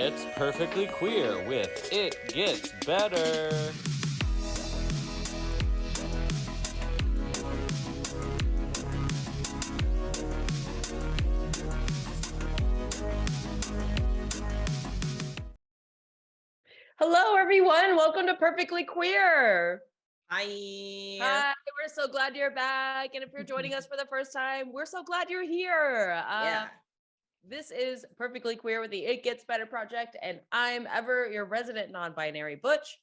It's Perfectly Queer with It Gets Better. Hello, everyone. Welcome to Perfectly Queer. Hi. Hi, we're so glad you're back. And if you're joining us for the first time, we're so glad you're here. This is Perfectly Queer with the It Gets Better Project, and I'm Ever, your resident non-binary Butch.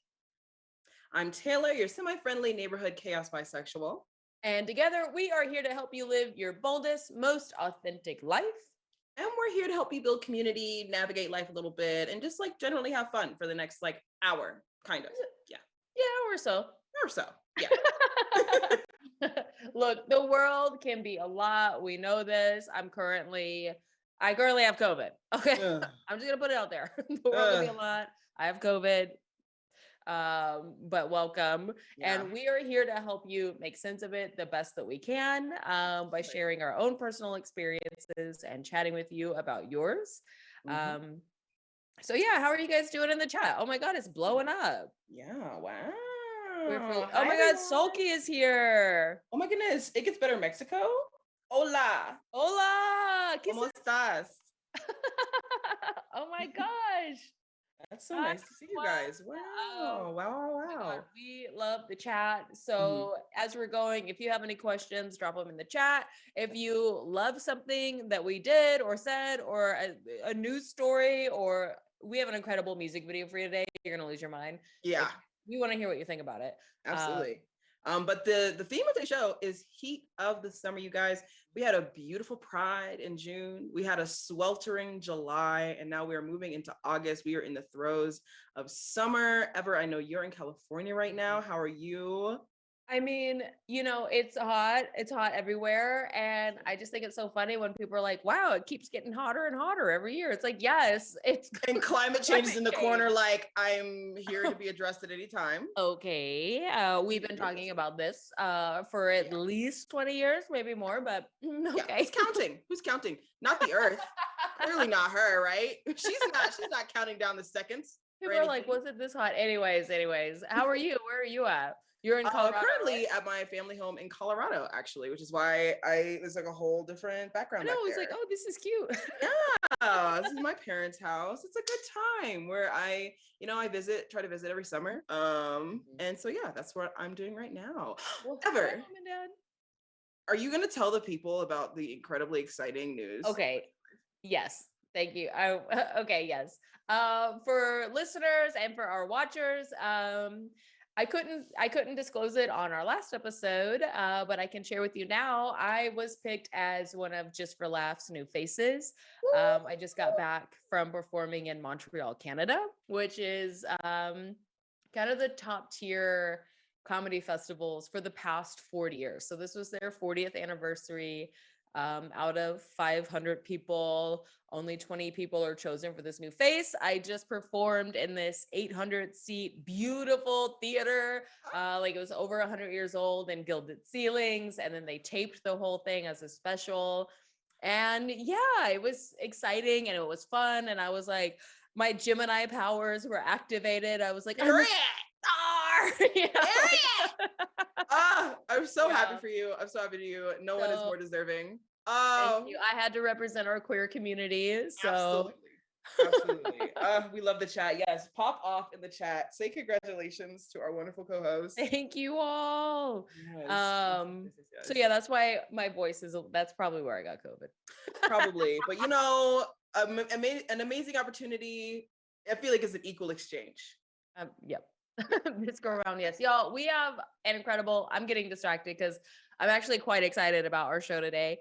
I'm Tayler, your semi-friendly neighborhood chaos bisexual. And together, we are here to help you live your boldest, most authentic life. And we're here to help you build community, navigate life a little bit, and just generally have fun for the next hour, kind of. Yeah. Yeah, or so. Or so. Yeah. Look, the world can be a lot. We know this. I currently have COVID. Okay. I'm just gonna put it out there. The world can be a lot. I have COVID. But welcome. Yeah. And we are here to help you make sense of it the best that we can, by sharing our own personal experiences and chatting with you about yours. Mm-hmm. So yeah, how are you guys doing in the chat? Oh my God, it's blowing up. Yeah, wow. Oh my God, Sulky is here. Oh my goodness, It Gets Better Mexico. Hola. Hola. ¿Cómo estás? Oh my gosh. That's so nice to see you guys. Wow. Wow. God, we love the chat. So as we're going, if you have any questions, drop them in the chat. If you love something that we did or said, or a news story, or we have an incredible music video for you today, you're going to lose your mind. Yeah. We want to hear what you think about it. Absolutely. But the theme of the show is heat of the summer, you guys. We had a beautiful Pride in June. We had a sweltering July, and now we are moving into August. We are in the throes of summer. Ever, I know you're in California right now. How are you? I mean, it's hot. It's hot everywhere. And I just think it's so funny when people are like, wow, it keeps getting hotter and hotter every year. It's like, yes, it's and climate change is in the corner. Like, I'm here to be addressed at any time. Okay. We've been talking about this for at least 20 years, maybe more, but okay. Yeah, who's counting? Not the earth. Clearly not her, right? She's not counting down the seconds. People are like, was it this hot? Anyways, how are you? Where are you at? You're in Colorado, currently right? At my family home in Colorado, actually, which is why there's a whole different background. I know, I was like, oh, this is cute. Yeah, this is my parents' house. It's a good time where I try to visit every summer. And so yeah, that's what I'm doing right now. Well, Ever, hi, Mom and Dad. Are you going to tell the people about the incredibly exciting news? Okay. Yes. Thank you. Okay. Yes. For listeners and for our watchers, I couldn't disclose it on our last episode, but I can share with you now. I was picked as one of Just for Laughs' new faces. I just got back from performing in Montreal, Canada, which is kind of the top tier comedy festivals for the past 40 years. So this was their 40th anniversary. Out of 500 people, only 20 people are chosen for this new face. I just performed in this 800-seat beautiful theater. It was over 100 years old and gilded ceilings. And then they taped the whole thing as a special. And yeah, it was exciting and it was fun. And I was like, my Gemini powers were activated. I was like, I'm a star. I'm so happy for you. I'm so happy to you. No one is more deserving. Thank you. I had to represent our queer community. So Absolutely. We love the chat. Yes, pop off in the chat. Say congratulations to our wonderful co-host. Thank you all. Yes. So yeah, that's why my voice that's probably where I got COVID. Probably. But an amazing opportunity. I feel like it's an equal exchange. Yep. This go around. Yes. Y'all, we have an incredible, I'm getting distracted because I'm actually quite excited about our show today.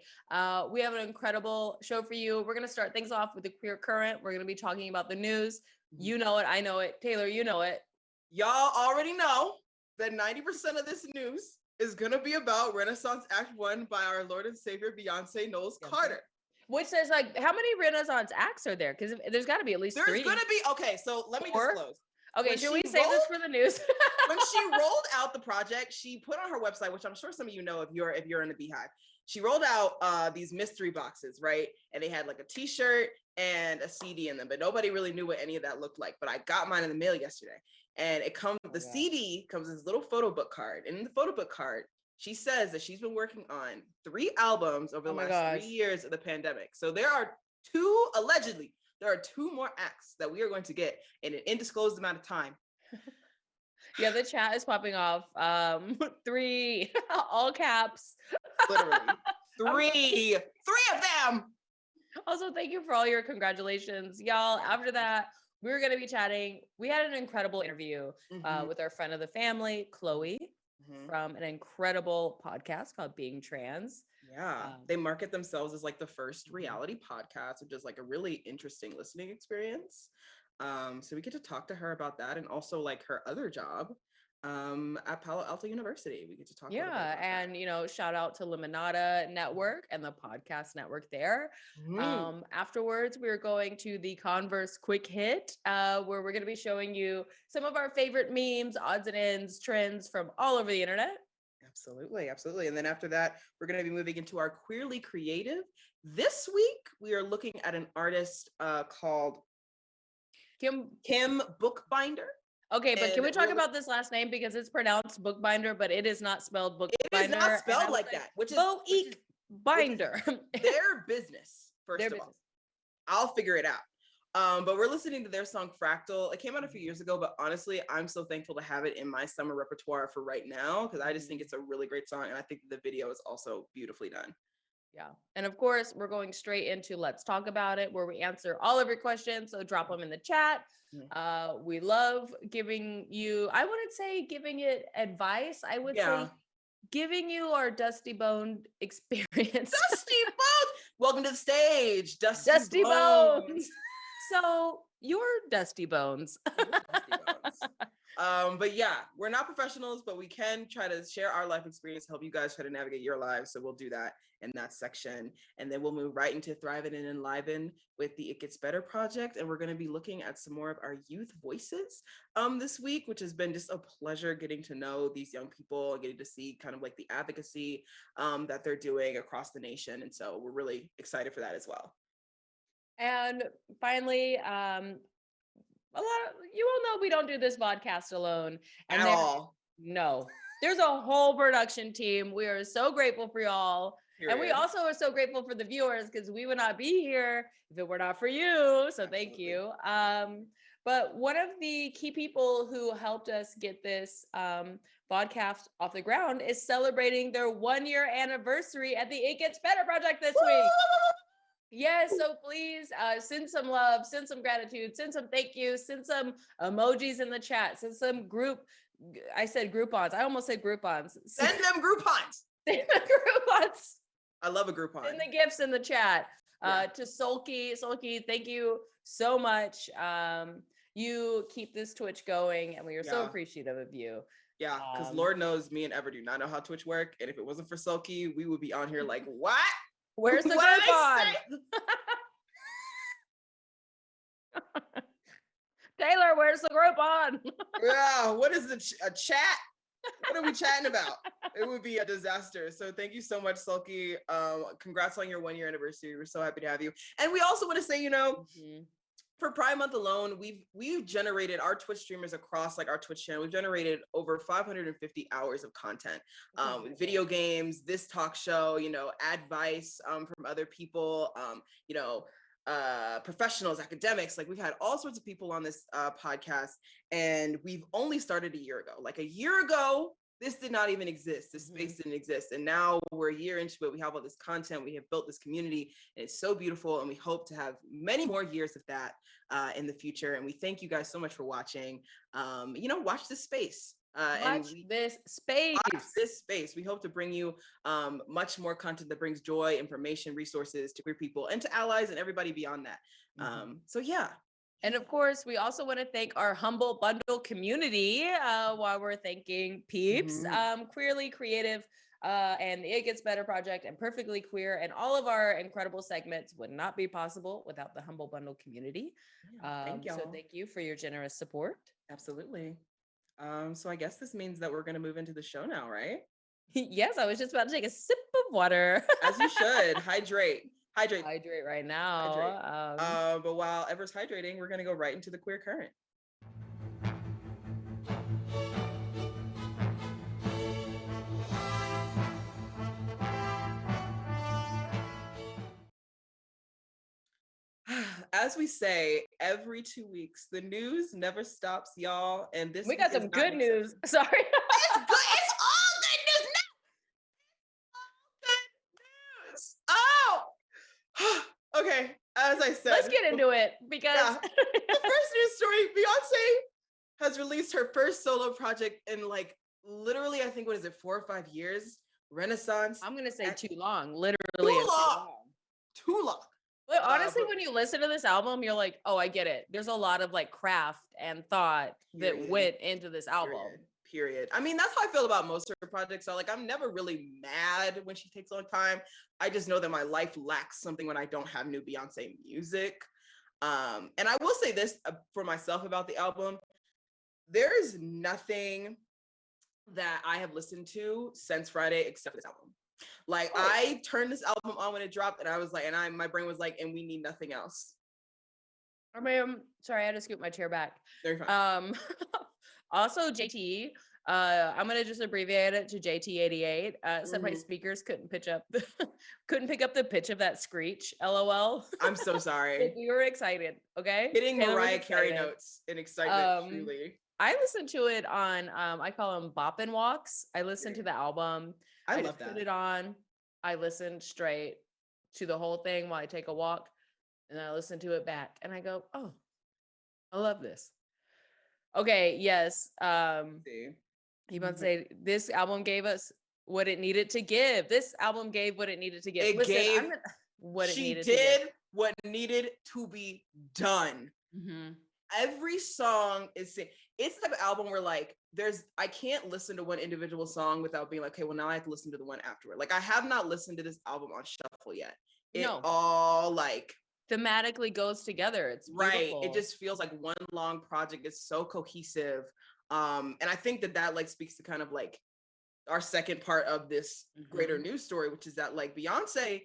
We have an incredible show for you. We're going to start things off with the queer current. We're going to be talking about the news. You know it. I know it. Tayler, you know it. Y'all already know that 90% of this news is going to be about Renaissance Act 1 by our Lord and Savior, Beyonce Knowles Carter. Which there's how many Renaissance acts are there? Because there's got to be at least 3. There's going to be, okay, so let me disclose. Okay, When should she we save this for the news? when she rolled out the project, she put on her website, which I'm sure some of you know if you're in the Beehive. She rolled out these mystery boxes, right? And they had like a T-shirt and a CD in them, but nobody really knew what any of that looked like. But I got mine in the mail yesterday, and it comes. The CD comes with this little photo book card, and in the photo book card, she says that she's been working on 3 albums over the last 3 years of the pandemic. So there are allegedly, there are 2 more acts that we are going to get in an undisclosed amount of time. Yeah, the chat is popping off. 3, all caps. Literally. 3 of them. Also, thank you for all your congratulations. Y'all, after that, we're going to be chatting. We had an incredible interview with our friend of the family, Chloe, from an incredible podcast called Being Trans. Yeah, they market themselves as like the first reality podcast, which is like a really interesting listening experience. So we get to talk to her about that, and also like her other job at Palo Alto University. We get to talk. Yeah, and shout out to Limonada Network and the podcast network there. Afterwards, we're going to the Converse Quick Hit, where we're going to be showing you some of our favorite memes, odds and ends, trends from all over the internet. Absolutely. And then after that, we're going to be moving into our Queerly Creative. This week, we are looking at an artist called Kim Bookbinder. Okay, but can we talk about this last name, because it's pronounced Bookbinder, but it is not spelled Bookbinder. It is not spelled like that, which is Binder. Their business, first of all. I'll figure it out. But we're listening to their song Fractal. It came out a few years ago, but honestly, I'm so thankful to have it in my summer repertoire for right now, because I just think it's a really great song, and I think the video is also beautifully done. Yeah. And of course, we're going straight into Let's Talk About It, where we answer all of your questions. So drop them in the chat. We love giving you, I wouldn't say giving it advice. I would say giving you our Dusty Bone experience. Dusty Bones! Welcome to the stage, Dusty Bones. So you're Dusty Bones. But yeah, we're not professionals, but we can try to share our life experience, help you guys try to navigate your lives. So we'll do that in that section. And then we'll move right into Thriving and Enliven with the It Gets Better project. And we're going to be looking at some more of our youth voices this week, which has been just a pleasure getting to know these young people and getting to see kind of like the advocacy that they're doing across the nation. And so we're really excited for that as well. And finally, you all know we don't do this podcast alone. And At all. No, there's a whole production team. We are so grateful for y'all. And we also are so grateful for the viewers, because we would not be here if it were not for you. So thank you. But one of the key people who helped us get this podcast off the ground is celebrating their 1-year anniversary at the It Gets Better project this week. Yes, so please send some love, send some gratitude, send some thank yous, send some emojis in the chat, send some I said Groupons. I almost said Groupons. Send them Groupons. Send the Groupons. I love a Groupon. Send the gifts in the chat. To Sulky, thank you so much. You keep this Twitch going, and we are so appreciative of you. Yeah, because Lord knows me and Ever do not know how Twitch work, and if it wasn't for Sulky, we would be on here like, what? Where's the Groupon? Tayler, where's the Groupon? Yeah, what is a chat? What are we chatting about? It would be a disaster. So thank you so much, Sulky. Congrats on your 1-year anniversary. We're so happy to have you. And we also want to say, for Pride Month alone, we've generated, our Twitch streamers across like our Twitch channel, we've generated over 550 hours of content, video games, this talk show, advice from other people, professionals, academics. Like, we've had all sorts of people on this podcast, and we've only started a year ago. Like a year ago, this did not even exist. This space didn't exist. And now we're a year into it. We have all this content. We have built this community, and it's so beautiful. And we hope to have many more years of that in the future. And we thank you guys so much for watching. Watch this space. Watch this space. We hope to bring you much more content that brings joy, information, resources to queer people and to allies and everybody beyond that. So yeah. And of course, we also want to thank our Humble Bundle community while we're thanking Peeps, Queerly Creative, and the It Gets Better project, and Perfectly Queer, and all of our incredible segments would not be possible without the Humble Bundle community. Thank y'all. So thank you for your generous support. Absolutely. So I guess this means that we're going to move into the show now, right? Yes, I was just about to take a sip of water. As you should. Hydrate. Hydrate. Hydrate right Hydrate. now. But while Ever's hydrating, we're going to go right into the queer current. As we say every 2 weeks, the news never stops, y'all. And this We got some good news. Sorry. It's good. It's all good news. No, good news. Oh, okay. As I said, Let's get into it because the first news story: Beyonce has released her first solo project in like literally, I think, what is it, 4 or 5 years? Renaissance. I'm gonna say too long. Literally, Too long. Too long. But honestly, when you listen to this album, you're like, oh, I get it. There's a lot of like craft and thought that went into this album. Period. I mean, that's how I feel about most of her projects. So like, I'm never really mad when she takes a long time. I just know that my life lacks something when I don't have new Beyonce music. And I will say this for myself about the album. There's nothing that I have listened to since Friday except for this album. Like, I turned this album on when it dropped, and I was like, and my brain was like, and we need nothing else. I mean, sorry, I had to scoot my chair back. Also, JT, I'm gonna just abbreviate it to JT88. Said my speakers couldn't pick up the pitch of that screech. LOL. I'm so sorry. We were excited. Okay, hitting Mariah Carey notes in excitement. Truly, I listened to it on I call them bop and walks. I listened to the album. I love that. Put it on. I listened straight to the whole thing while I take a walk, and then I listen to it back, and I go, "Oh, I love this." Okay, yes. You want to say this album gave us what it needed to give. This album gave what it needed to give. It gave what it needed to give. She did what needed to be done. Mm-hmm. Every song is it's the type of album where like I can't listen to one individual song without being like, okay, well now I have to listen to the one afterward. Like I have not listened to this album on shuffle yet. It all like thematically goes together. It's beautiful. Right. It just feels like one long project. It's so cohesive. And I think that like speaks to kind of like our second part of this greater news story, which is that like Beyonce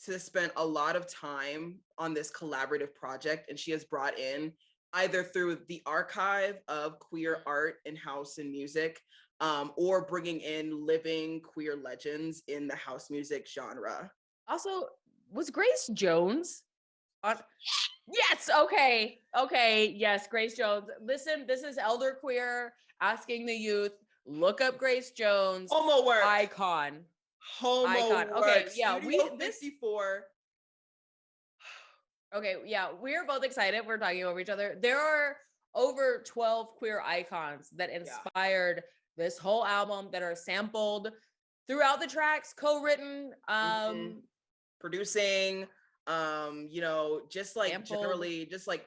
has spent a lot of time on this collaborative project, and she has brought in either through the archive of queer art and house and music, or bringing in living queer legends in the house music genre. Also, was Grace Jones on? Yes. Okay. Yes, Grace Jones. Listen, this is Elder Queer asking the youth, look up Grace Jones. Homo work. Icon. Homo icon. Work. Okay. Yeah. Studio 54. Okay, yeah, we're both excited. We're talking over each other. There are over 12 queer icons that inspired this whole album that are sampled throughout the tracks, co-written, producing, just like sampled. Generally, just like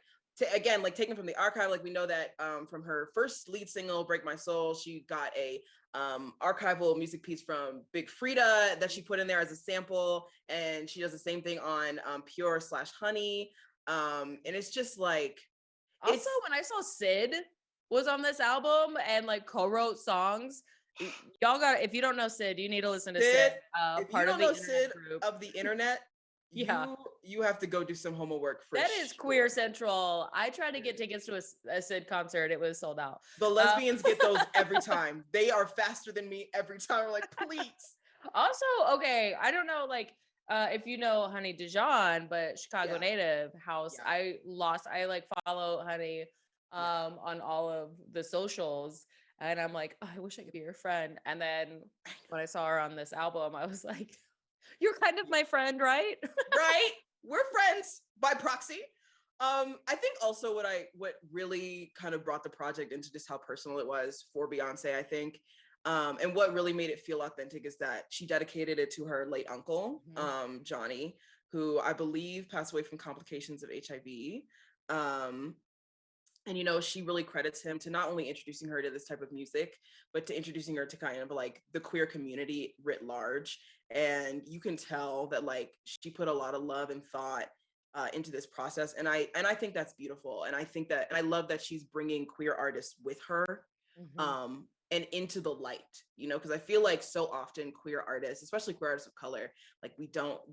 again, like taken from the archive. Like we know that from her first lead single, "Break My Soul," she got a archival music piece from Big Frida that she put in there as a sample, and she does the same thing on Pure/Honey, and it's just like also when I saw Sid was on this album and like co-wrote songs, y'all got, if you don't know Sid, you need to listen to Sid. If part you don't know Sid group of the internet, you have to go do some homework. That is Queer Central. I tried to get tickets to a Sid concert. It was sold out. The lesbians get those every time. They are faster than me every time. We're like, please. Also, okay, I don't know, like, if you know Honey Dijon, but Chicago native house. I like follow Honey on all of the socials, and I'm like, oh, I wish I could be your friend. And then when I saw her on this album, I was like, you're kind of my friend, right? Right. We're friends by proxy. I think also what really kind of brought the project into just how personal it was for Beyonce, I think. And what really made it feel authentic is that she dedicated it to her late uncle, Johnny, who I believe passed away from complications of HIV. And, she really credits him to not only introducing her to this type of music, but to introducing her to kind of like the queer community writ large. And you can tell that like she put a lot of love and thought into this process, and I think that's beautiful, and I think that, and I love that she's bringing queer artists with her, and into the light, you know, because I feel like so often queer artists, especially queer artists of color, like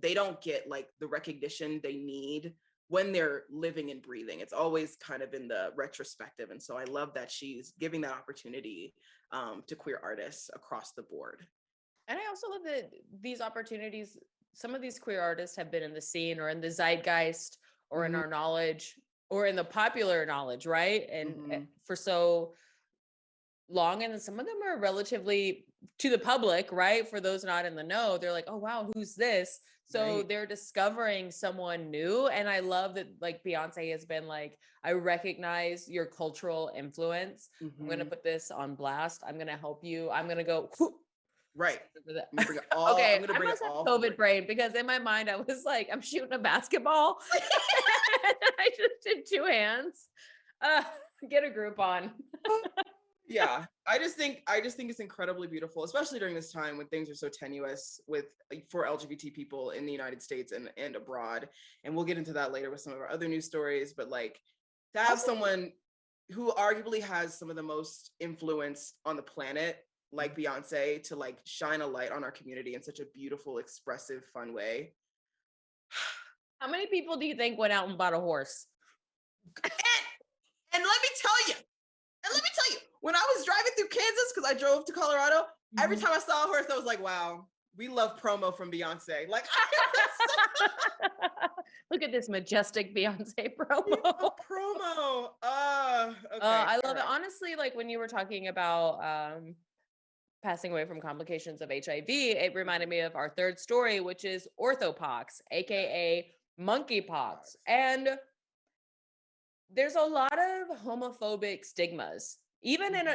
they don't get like the recognition they need when they're living and breathing. It's always kind of in the retrospective, and so I love that she's giving that opportunity to queer artists across the board. And I also love that these opportunities, some of these queer artists have been in the scene or in the zeitgeist or in our knowledge or in the popular knowledge, right? And for so long, and then some of them are relatively to the public, right? For those not in the know, they're like, oh wow, who's this? So they're discovering someone new. And I love that like Beyonce has been like, I recognize your cultural influence. I'm going to put this on blast. I'm going to help you. I'm going to go. Right. Okay, I must have COVID brain, because in my mind I was like, I'm shooting a basketball. And I just did two hands. Get a group on. Yeah, I just think it's incredibly beautiful, especially during this time when things are so tenuous for LGBT people in the United States and abroad. And we'll get into that later with some of our other news stories. But like, to have someone who arguably has some of the most influence on the planet, like Beyonce, to like shine a light on our community in such a beautiful, expressive, fun way. How many people do you think went out and bought a horse? And let me tell you, when I was driving through Kansas, because I drove to Colorado, every time I saw a horse, I was like, wow, we love promo from Beyonce. Like, look at this majestic Beyonce promo. Promo. Okay. I love it. Honestly, like when you were talking about passing away from complications of HIV, it reminded me of our third story, which is orthopox, aka monkeypox. And there's a lot of homophobic stigmas, even in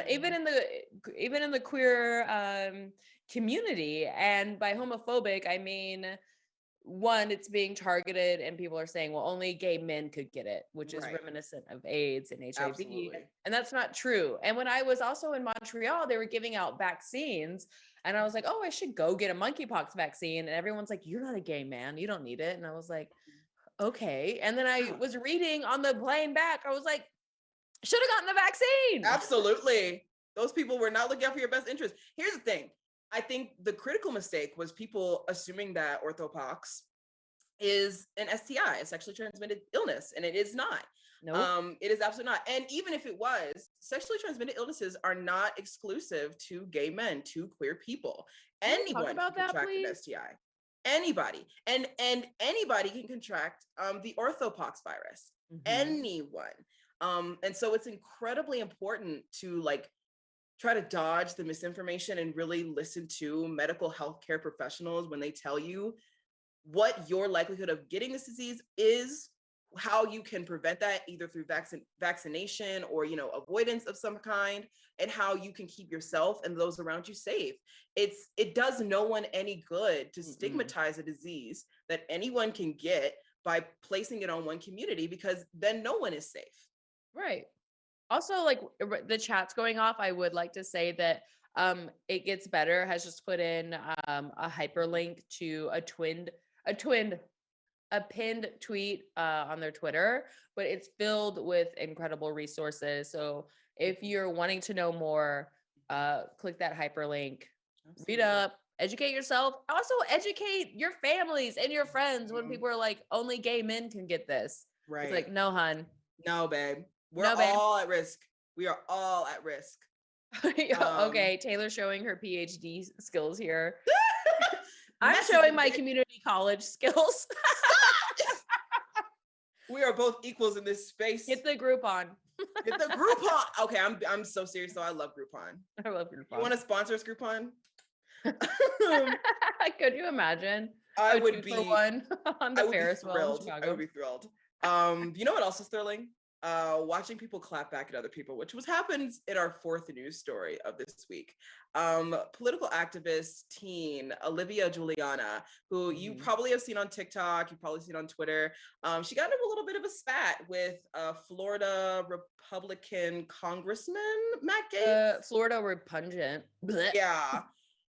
the queer community. And by homophobic, I mean, one, it's being targeted and people are saying, well, only gay men could get it, which is reminiscent of AIDS and HIV. Absolutely. And that's not true. And when I was also in Montreal, they were giving out vaccines, and I was like, oh, I should go get a monkeypox vaccine. And everyone's like, you're not a gay man, you don't need it. And I was like, okay. And then I was reading on the plane back, I was like, should have gotten the vaccine. Absolutely. Those people were not looking out for your best interest. Here's the thing. I think the critical mistake was people assuming that orthopox is an STI, a sexually transmitted illness, and it is not. No, it is absolutely not. And even if it was, sexually transmitted illnesses are not exclusive to gay men, to queer people. Anyone can contract an STI. Anybody, and anybody can contract the orthopox virus. Anyone. And so it's incredibly important to like try to dodge the misinformation and really listen to medical healthcare professionals when they tell you what your likelihood of getting this disease is, how you can prevent that either through vaccination or, you know, avoidance of some kind, and how you can keep yourself and those around you safe. It does no one any good to stigmatize a disease that anyone can get by placing it on one community, because then no one is safe. Right. Also, like the chat's going off, I would like to say that It Gets Better has just put in a hyperlink to a pinned tweet on their Twitter, but it's filled with incredible resources. So if you're wanting to know more, click that hyperlink, read up, educate yourself. Also educate your families and your friends when people are like, only gay men can get this. Right. It's like, no, hun. No, babe. We're all at risk. We are all at risk. Okay, Tayler showing her PhD skills here. I'm showing my community college skills. We are both equals in this space. Get the Groupon. Get the Groupon. Okay, I'm so serious though. I love Groupon. I love Groupon. You want to sponsor us, Groupon? Could you imagine? I would be one on the Ferris wheel in Chicago. I would be thrilled. You know what else is thrilling? Watching people clap back at other people, which happens in our fourth news story of this week. Political activist teen Olivia Juliana, who you probably have seen on TikTok, you probably seen on Twitter. She got into a little bit of a spat with Florida Republican Congressman Matt Gaetz. Florida repugnant. Yeah.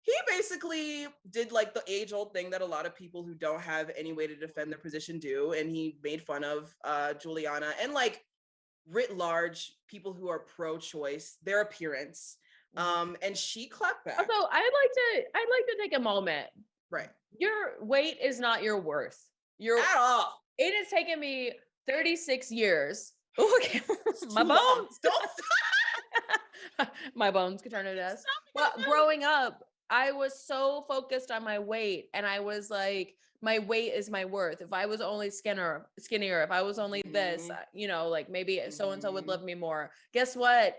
He basically did like the age-old thing that a lot of people who don't have any way to defend their position do, and he made fun of Juliana and like writ large people who are pro-choice, their appearance. And she clapped back. Also, I'd like to take a moment. Right. Your weight is not your worth. At all. It has taken me 36 years. Okay. My Too long. bones. Don't My bones could turn to dust. But growing up, I was so focused on my weight, and I was like, my weight is my worth. If I was only skinnier, if I was only this, you know, like maybe so and so would love me more. Guess what?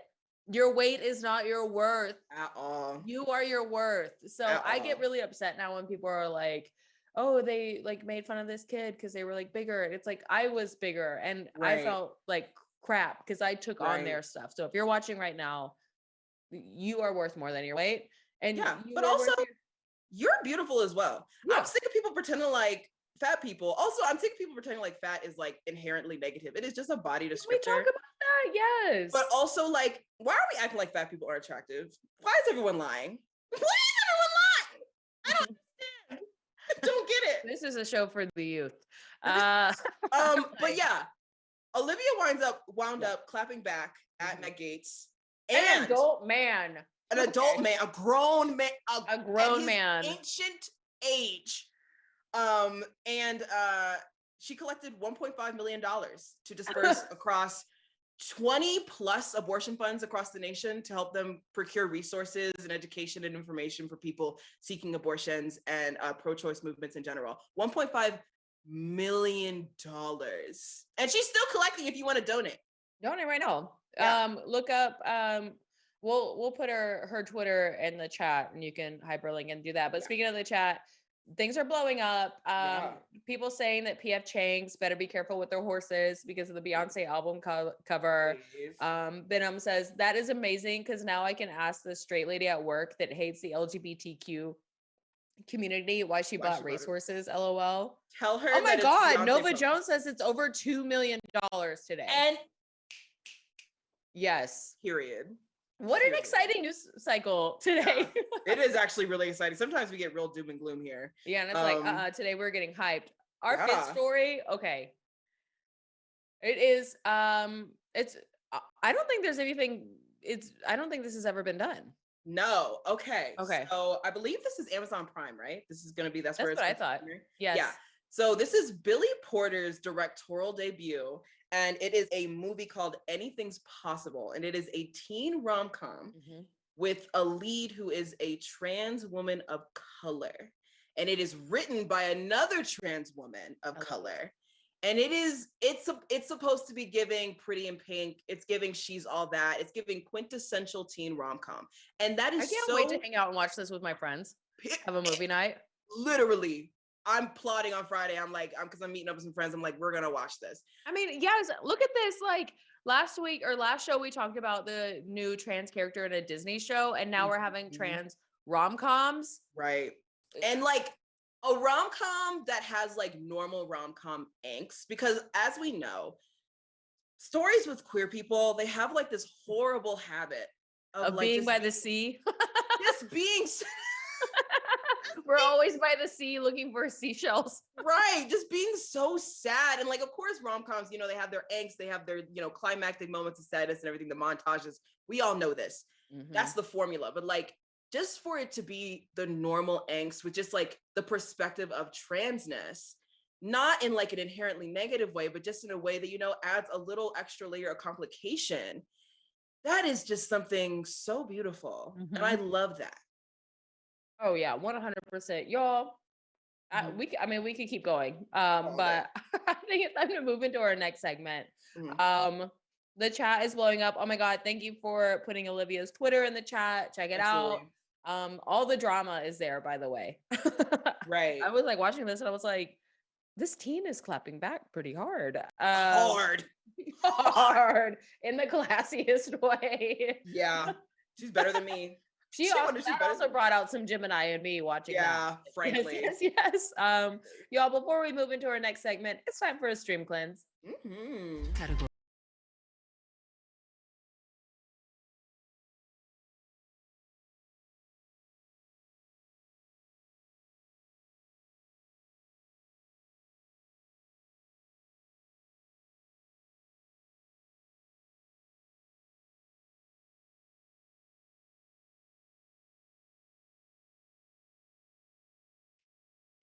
Your weight is not your worth at all. You are your worth. So I get really upset now when people are like, oh, they like made fun of this kid because they were like bigger. It's like I was bigger and I felt like crap because I took on their stuff. So if you're watching right now, you are worth more than your weight. And but also you're beautiful as well. I'm sick of people pretending like fat people. Also, I'm sick of people pretending like fat is like inherently negative. It is just a body descriptor. We talk about that, yes. But also, like, why are we acting like fat people are attractive? Why is everyone lying? Why is everyone lying? I don't understand. I don't get it. This is a show for the youth. But yeah, Olivia wound up clapping back at Matt Gaetz. And an adult man. An adult man, a grown man, a grown man, ancient age. She collected $1.5 million to disperse across 20 plus abortion funds across the nation to help them procure resources and education and information for people seeking abortions and pro-choice movements in general. $1.5 million. And she's still collecting if you want to donate. Donate right now. Look up we'll put her Twitter in the chat and you can hyperlink and do that. But speaking of the chat, things are blowing up. People saying that PF Chang's better be careful with their horses because of the Beyonce album cover. Venom says that is amazing because now I can ask the straight lady at work that hates the LGBTQ community why she bought racehorses. LOL. Tell her. Oh my God. Nova Jones says it's over $2 million today. And yes. Period. What an exciting news cycle today. Yeah, it is actually really exciting. Sometimes we get real doom and gloom here. Yeah, and it's like, today we're getting hyped. Our fifth story, okay. It is, it's, I don't think there's anything, I don't think this has ever been done. No, okay. So I believe this is Amazon Prime, right? This is going to be, that's where what I thought. Yes. Yeah. So this is Billy Porter's directorial debut. And it is a movie called Anything's Possible. And it is a teen rom-com with a lead who is a trans woman of color. And it is written by another trans woman of color. And it's supposed to be giving Pretty in Pink. It's giving She's All That. It's giving quintessential teen rom-com. And that is I can't wait to hang out and watch this with my friends. Have a movie night. Literally. I'm plotting on Friday. I'm like, because I'm meeting up with some friends. I'm like, we're gonna watch this. I mean, yes, look at this. Like last show, we talked about the new trans character in a Disney show, and now we're having trans rom-coms. Right. And like a rom-com that has like normal rom-com angst, because as we know, stories with queer people, they have like this horrible habit of like being by the sea. Just being we're always by the sea looking for seashells. Right. Just being so sad. And like, of course, rom-coms, you know, they have their angst, they have their, you know, climactic moments of sadness and everything, the montages. We all know this. That's the formula. But like, just for it to be the normal angst with just like the perspective of transness, not in like an inherently negative way, but just in a way that, you know, adds a little extra layer of complication. That is just something so beautiful. And I love that. Oh yeah, 100%. Y'all, we could keep going. But I think it's time to move into our next segment. The chat is blowing up. Oh my God, thank you for putting Olivia's Twitter in the chat. Check it out. All the drama is there, by the way. Right. I was like watching this and I was like, this teen is clapping back pretty hard. Hard In the classiest way. Yeah. She's better than me. She also brought out some Gemini in me watching that. Yeah, frankly. Yes. Y'all, before we move into our next segment, it's time for a stream cleanse. Category.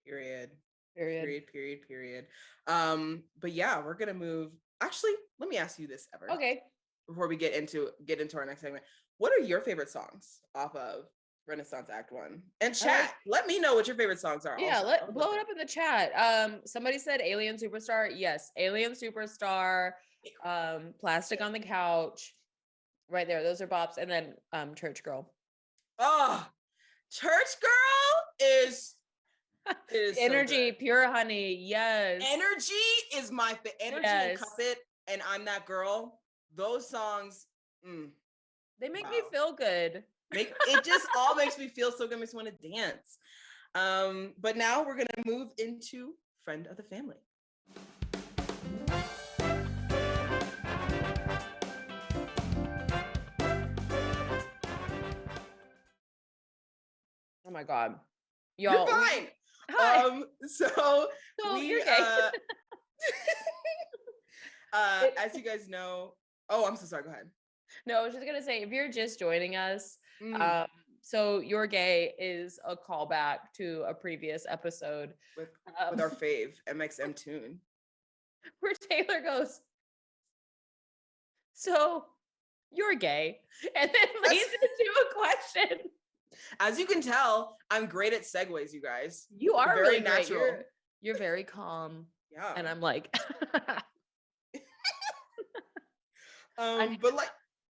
Period. Period. Period. But yeah, we're gonna move. Actually, let me ask you this, Ever. Okay. Before we get into our next segment, what are your favorite songs off of Renaissance Act 1? And chat, let me know what your favorite songs are. Yeah, also. blow it up in the chat. Somebody said Alien Superstar. Yes, Alien Superstar. Plastic on the Couch. Right there. Those are bops. And then Church Girl. Oh, Church Girl is Energy, so Pure Honey. Yes. Energy is my Energy and Cuff It and I'm That Girl. Those songs, they make me feel good. It just all makes me feel so good. Makes me want to dance. But now we're gonna move into Friend of the Family. Oh my God. Y'all. You're fine. Hi. So we you're gay. As you guys know, I'm so sorry, go ahead. No, I was just gonna say, if you're just joining us, so You're Gay is a callback to a previous episode with our fave MXM tune, where Tayler goes, "So you're gay," and then leads into a question. As you can tell, I'm great at segues, you guys. You are very really natural. You're very calm. Yeah. And I'm like, but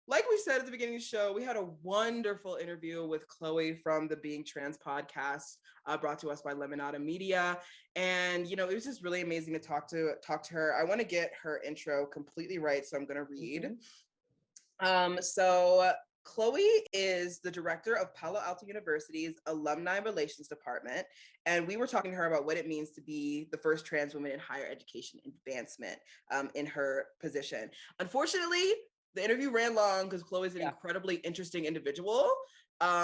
like we said at the beginning of the show, we had a wonderful interview with Chloe from the Being Trans podcast, brought to us by Lemonada Media. And, it was just really amazing to talk to her. I want to get her intro completely right, so I'm going to read. So Chloe is the director of Palo Alto University's Alumni Relations Department, and we were talking to her about what it means to be the first trans woman in higher education advancement in her position. Unfortunately, the interview ran long because Chloe's an incredibly interesting individual.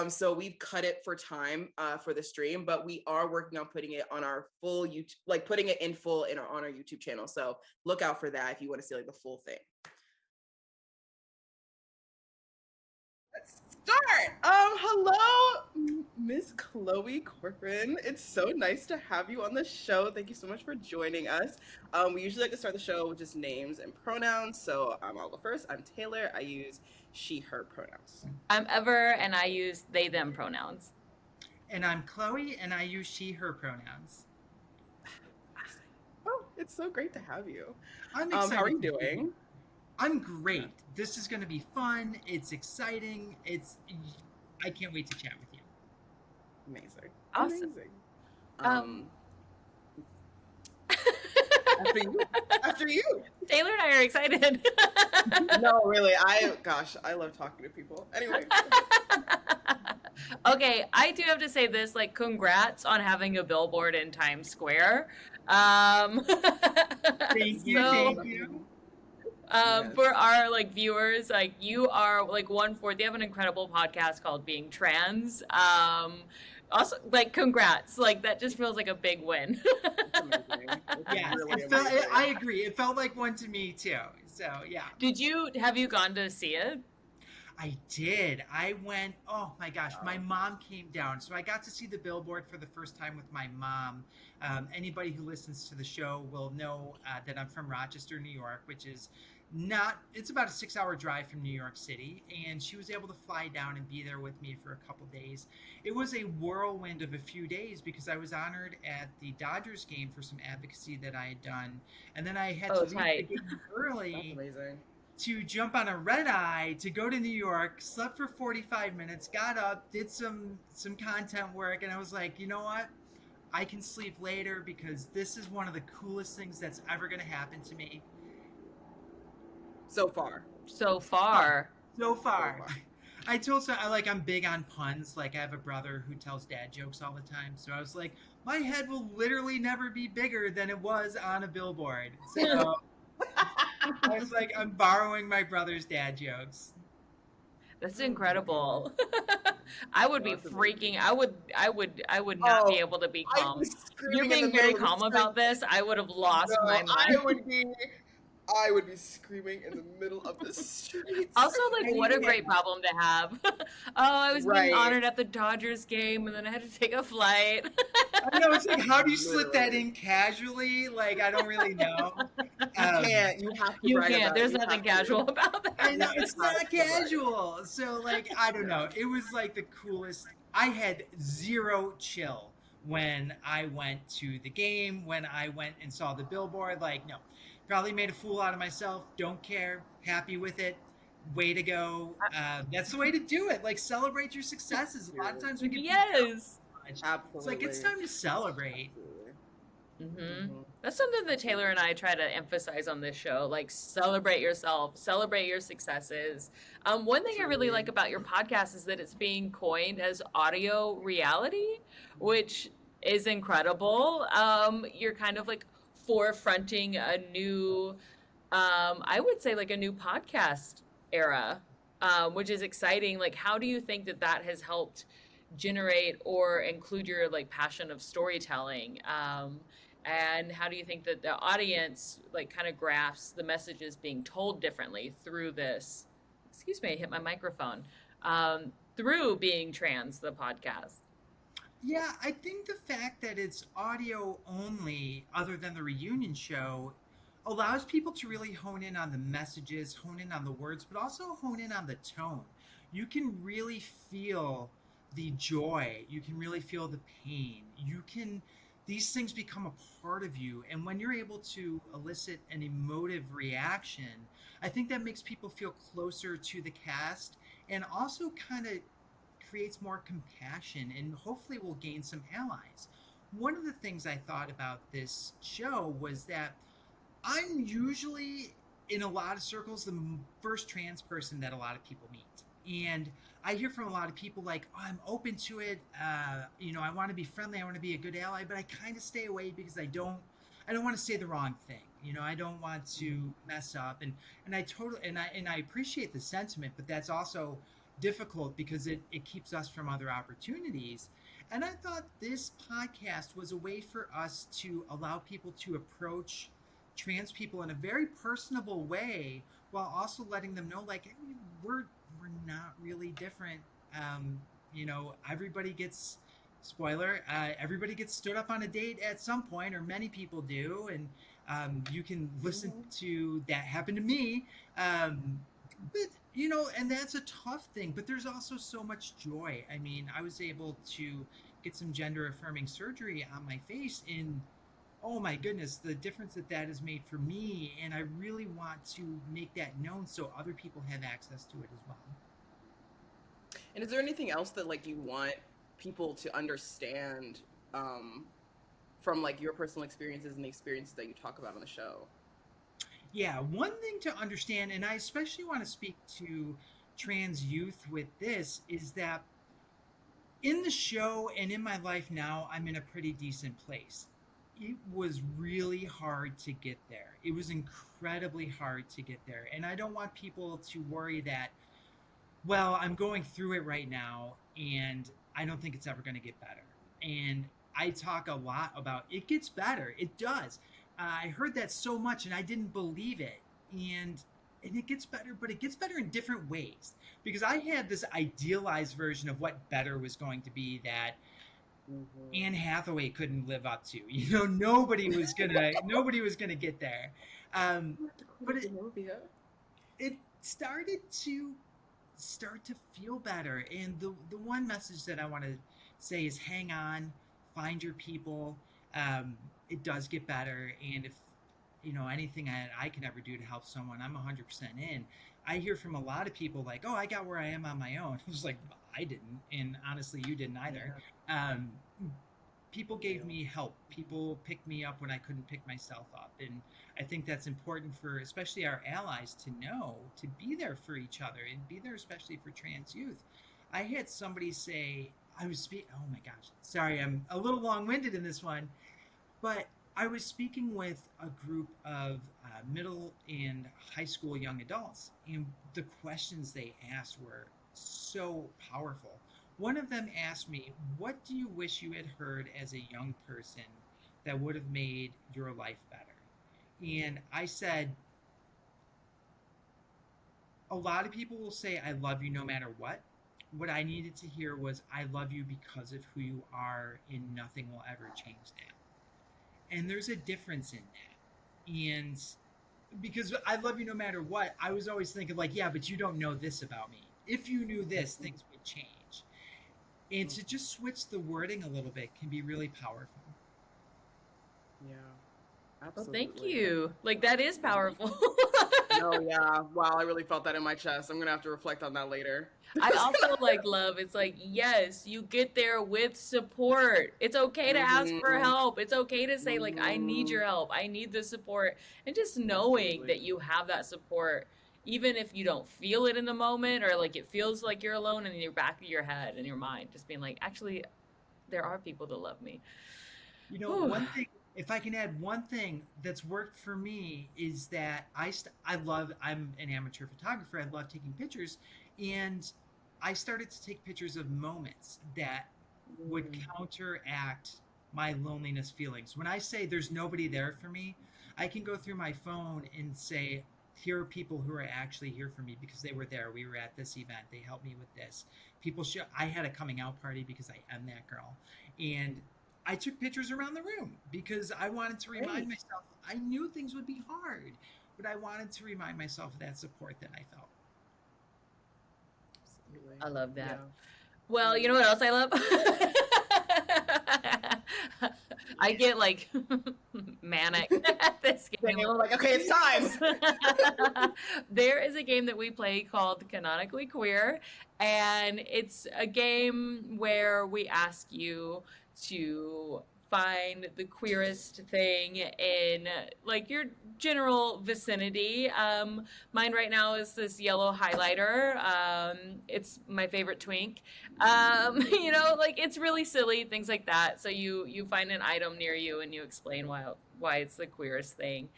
So we've cut it for time for the stream, but we are working on putting it on our full YouTube, putting it in full on our YouTube channel. So look out for that if you want to see the full thing. Start. Hello, Miss Chloe Corcoran. It's so nice to have you on the show. Thank you so much for joining us. We usually like to start the show with just names and pronouns. So I'll go first. I'm Tayler. I use she, her pronouns. I'm Ever, and I use they, them pronouns. And I'm Chloe, and I use she, her pronouns. Oh, it's so great to have you. I'm excited. How are you doing? I'm great. This is going to be fun. It's exciting. I can't wait to chat with you. Amazing. Awesome. Amazing. After you. Taylor and I are excited. No, really. I love talking to people. Anyway. Okay, I do have to say this, congrats on having a billboard in Times Square. Thank you. For our viewers, you are 1/4. They have an incredible podcast called Being Trans. Also, congrats. That just feels like a big win. Yeah, really I agree. It felt like one to me too. So yeah. Have you gone to see it? I did. I went, oh my gosh, my mom came down. So I got to see the billboard for the first time with my mom. Anybody who listens to the show will know that I'm from Rochester, New York, which is it's about a 6-hour drive from New York City. And she was able to fly down and be there with me for a couple days. It was a whirlwind of a few days because I was honored at the Dodgers game for some advocacy that I had done. And then I had to leave the game early. That's amazing. To jump on a red eye to go to New York, slept for 45 minutes, got up, did some content work, and I was like, you know what? I can sleep later because this is one of the coolest things that's ever going to happen to me. So far. I told I'm big on puns. I have a brother who tells dad jokes all the time. So I was like, my head will literally never be bigger than it was on a billboard. So I was like, I'm borrowing my brother's dad jokes. That's incredible. I would be freaking. I would not be able to be calm. You're being very calm about this. I would have lost my mind. I would be I would be screaming in the middle of the streets. Also, like, what a great problem to have. Oh, I was being honored at the Dodgers game, and then I had to take a flight. I know, it's like, how do you slip that in casually? Like, I don't really know. You can't. You have to. You can't. There's nothing casual about that. I know, it's not casual. So, like, I don't know. It was like the coolest. I had zero chill when I went to the game, when I went and saw the billboard. Like, no, probably made a fool out of myself. Don't care. Happy with it. Way to go. That's the way to do it. Like, celebrate your successes. A lot of times we get Absolutely. It's like, it's time to celebrate. That's something that Tayler and I try to emphasize on this show. Like, celebrate yourself, celebrate your successes. One thing I really like about your podcast is that it's being coined as audio reality, which is incredible. You're kind of like forefronting a new, I would say like a new podcast era, which is exciting. Like, how do you think that that has helped generate or include your like passion of storytelling? And how do you think that the audience like kind of grasps the messages being told differently through this? Excuse me, I hit my microphone. Through being trans, the podcast. Yeah, I think the fact that it's audio only, other than the reunion show, allows people to really hone in on the messages, hone in on the words, but also hone in on the tone. You can really feel the joy. You can really feel the pain. These things become a part of you. And when you're able to elicit an emotive reaction, I think that makes people feel closer to the cast and also kind of creates more compassion and hopefully will gain some allies. One of the things I thought about this show was that I'm usually, in a lot of circles, the first trans person that a lot of people meet. And I hear from a lot of people like, oh, I'm open to it. I want to be friendly. I want to be a good ally, but I kind of stay away because I don't want to say the wrong thing. I don't want to mess up. And I appreciate the sentiment, but that's also difficult because it keeps us from other opportunities. And I thought this podcast was a way for us to allow people to approach trans people in a very personable way, while also letting them know, like, hey, we're not really different. Everybody gets, spoiler, everybody gets stood up on a date at some point, or many people do, and you can listen to that happen to me. But and that's a tough thing, but there's also so much joy. I mean, I was able to get some gender affirming surgery on my face, and oh my goodness, the difference that has made for me. And I really want to make that known so other people have access to it as well. And is there anything else that like you want people to understand from like your personal experiences and the experiences that you talk about on the show? Yeah, one thing to understand, and I especially want to speak to trans youth with this, is that in the show and in my life now, I'm in a pretty decent place. It was really hard to get there. It was incredibly hard to get there. And I don't want people to worry that, well, I'm going through it right now and I don't think it's ever going to get better. And I talk a lot about it gets better. It does. I heard that so much and I didn't believe it. And it gets better, but it gets better in different ways. Because I had this idealized version of what better was going to be that Anne Hathaway couldn't live up to. Nobody was gonna get there. But it started to feel better. And the one message that I want to say is hang on, find your people. It does get better. And if anything I can ever do to help someone, I'm 100% in. I hear from a lot of people like, oh, I got where I am on my own. I was like, I didn't. And honestly, you didn't either. People gave me help. People picked me up when I couldn't pick myself up. And I think that's important for especially our allies to know, to be there for each other and be there especially for trans youth. I had somebody say, oh my gosh, sorry, I'm a little long-winded in this one, but I was speaking with a group of middle and high school young adults, and the questions they asked were so powerful. One of them asked me, what do you wish you had heard as a young person that would have made your life better? And I said, a lot of people will say, I love you no matter what. What I needed to hear was, I love you because of who you are, and nothing will ever change that. And there's a difference in that. And because I love you no matter what, I was always thinking like, yeah, but you don't know this about me. If you knew this, things would change. And to just switch the wording a little bit can be really powerful. Yeah. Well, Absolutely. thank you. Like, that is powerful. No, yeah. Wow, I really felt that in my chest. I'm gonna have to reflect on that later. I also like love. It's like, yes, you get there with support. It's okay to ask for Mhm. help. It's okay to say, like, I need your help. I need the support. And just knowing that you have that support, even if you don't feel it in the moment, or like it feels like you're alone in your back of your head and your mind, just being like, actually, there are people that love me. You know, one thing, if I can add one thing that's worked for me, is that I'm an amateur photographer. I love taking pictures, and I started to take pictures of moments that would counteract my loneliness feelings. When I say there's nobody there for me, I can go through my phone and say, here are people who are actually here for me because they were there. We were at this event. They helped me with this. I had a coming out party because I am that girl. And I took pictures around the room because I wanted to remind myself, I knew things would be hard, but I wanted to remind myself of that support that I felt. Absolutely. I love that. Yeah. Well, you know what else I love? I get like manic at this game. We're like, okay, it's time. There is a game that we play called Canonically Queer, and it's a game where we ask you to find the queerest thing in like your general vicinity. Mine right now is this yellow highlighter. It's my favorite twink. You know, like it's really silly, things like that. So you find an item near you and you explain why it's the queerest thing.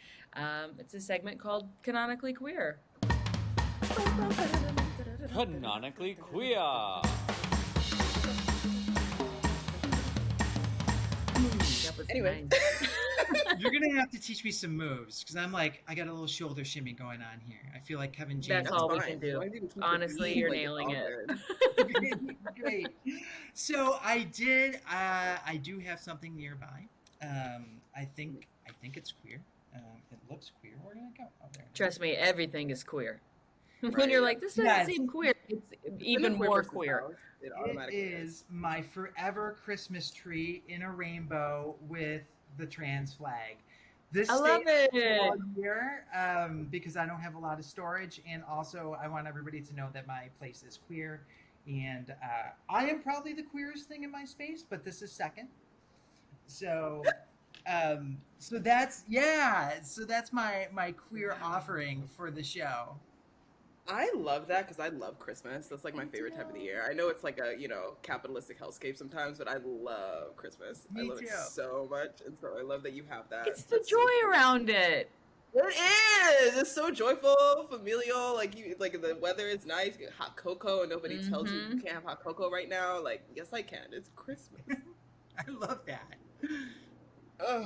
It's a segment called Canonically Queer. Canonically Queer. Anyway. You're gonna have to teach me some moves because I'm like, I got a little shoulder shimmy going on here. I feel like Kevin James. That's all we can do. Honestly, you're nailing it. Great. So I do have something nearby. I think it's queer. It looks queer. Where did it go? Oh, there. Trust me, everything is queer. When you're like, this doesn't seem queer, it's even more queer. It is my forever Christmas tree in a rainbow with the trans flag. This I love it. all year because I don't have a lot of storage, and also I want everybody to know that my place is queer, and I am probably the queerest thing in my space, but this is second. So, so that's my queer offering for the show. I love that because I love Christmas. That's like my favorite time of the year. I know it's like a, capitalistic hellscape sometimes, but I love Christmas. I love it so much. And so I love that you have that. It's the joy around it. It is. It's so joyful, familial. Like the weather is nice. You get hot cocoa, and nobody tells you can't have hot cocoa right now. Like, yes, I can. It's Christmas. I love that.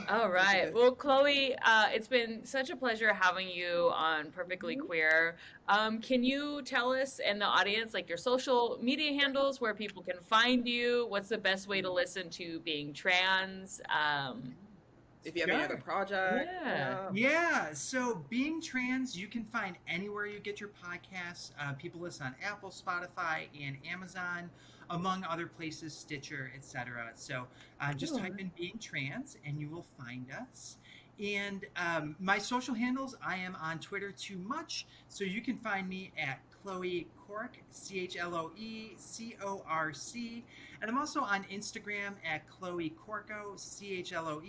All right. Well, Chloe, it's been such a pleasure having you on Perfectly Queer. Can you tell us and the audience, like your social media handles, where people can find you? What's the best way to listen to Being Trans? If you have any other project. Yeah. So Being Trans, you can find anywhere you get your podcasts. People listen on Apple, Spotify, and Amazon, among other places, Stitcher, etc. So just type in Being Trans and you will find us. And my social handles, I am on Twitter too much, so you can find me at Chloe Cork, ChloeCorc, and I'm also on Instagram at Chloe Corco, ChloeCorco.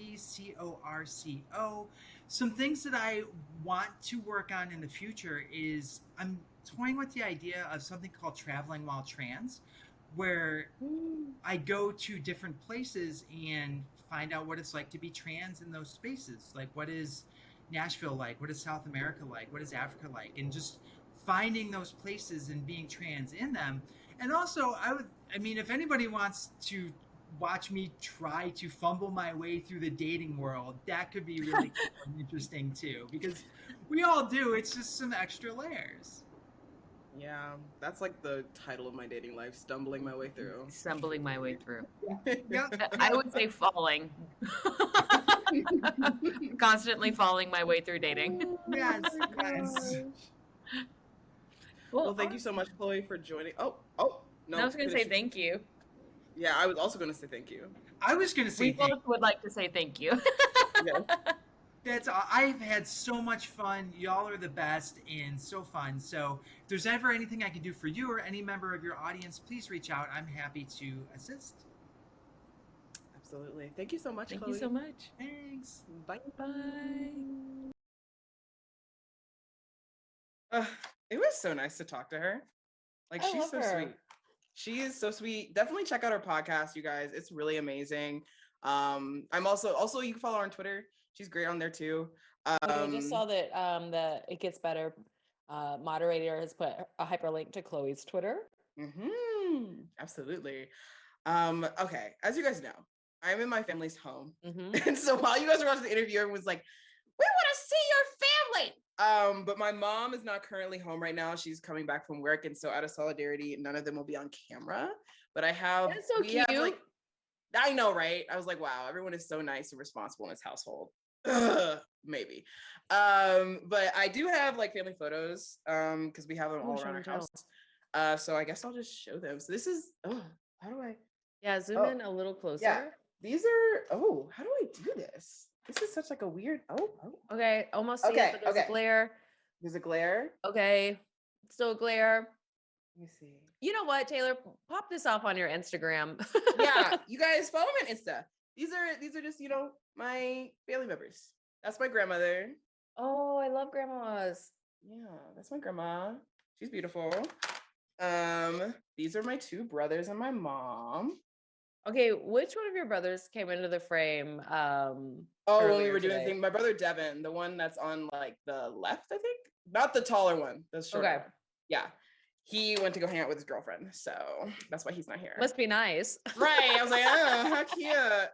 Some things that I want to work on in the future is I'm toying with the idea of something called Traveling While Trans, where I go to different places and find out what it's like to be trans in those spaces. Like, what is Nashville like? What is South America like? What is Africa like? And just finding those places and being trans in them. And also, if anybody wants to watch me try to fumble my way through the dating world, that could be really cool and interesting too, because we all do. It's just some extra layers. Yeah, that's like the title of my dating life, stumbling my way through. Stumbling my way through. Yeah. I would say falling. Constantly falling my way through dating. Yes. Yes. Well, thank you so much, Chloe, for joining. Oh, no. I was going to say thank you. Yeah, I was also going to say thank you. I was going to say we both would like to say thank you. Yes. I've had so much fun. Y'all are the best and so fun. So if there's ever anything I can do for you or any member of your audience, please reach out. I'm happy to assist. Absolutely. Thank you so much, Thank Chloe. you so much. Thanks. Bye. Bye. It was so nice to talk to her. Like, she's so sweet. She is so sweet. Definitely check out her podcast, you guys. It's really amazing. I'm also you can follow her on Twitter. She's great on there too. I just saw that the It Gets Better moderator has put a hyperlink to Chloe's Twitter. Absolutely. Okay, as you guys know, I'm in my family's home. Mm-hmm. And so while you guys were watching the interview, everyone's like, we want to see your family. But my mom is not currently home right now. She's coming back from work. And so out of solidarity, none of them will be on camera. But I have That's so cute. I know, right? I was like, wow, everyone is so nice and responsible in this household. Maybe. But I do have like family photos because we have them all around our house. So I guess I'll just show them. So this is how do I zoom in a little closer. Yeah, these are how do I do this? This is such like a weird okay, almost see it, but there's a glare. There's a glare. Okay, still a glare. Let me see. You know what, Tayler? Pop this off on your Instagram. Yeah, you guys follow me on Insta. These are just, my family members. That's my grandmother. Oh, I love grandmas. Yeah, that's my grandma. She's beautiful. These are my two brothers and my mom. Okay, which one of your brothers came into the frame? When we were doing the thing, my brother Devin, the one that's on like the left, I think. Not the taller one, the shorter one. Yeah. He went to go hang out with his girlfriend, so that's why he's not here. Must be nice. Right. I was like, how cute.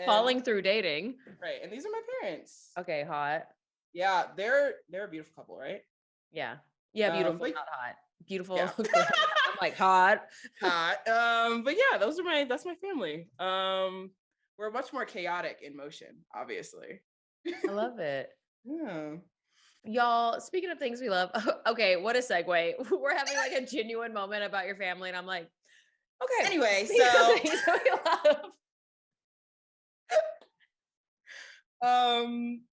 Falling through dating. Right. And these are my parents. Okay, hot. Yeah, they're a beautiful couple, right? Yeah. Yeah, beautiful, not hot. Beautiful. Yeah. I'm like hot. Hot. But yeah, that's my family. We're much more chaotic in motion, obviously. I love it. Yeah. Y'all, speaking of things we love, okay, what a segue. We're having like a genuine moment about your family, and I'm like, okay. Anyway, so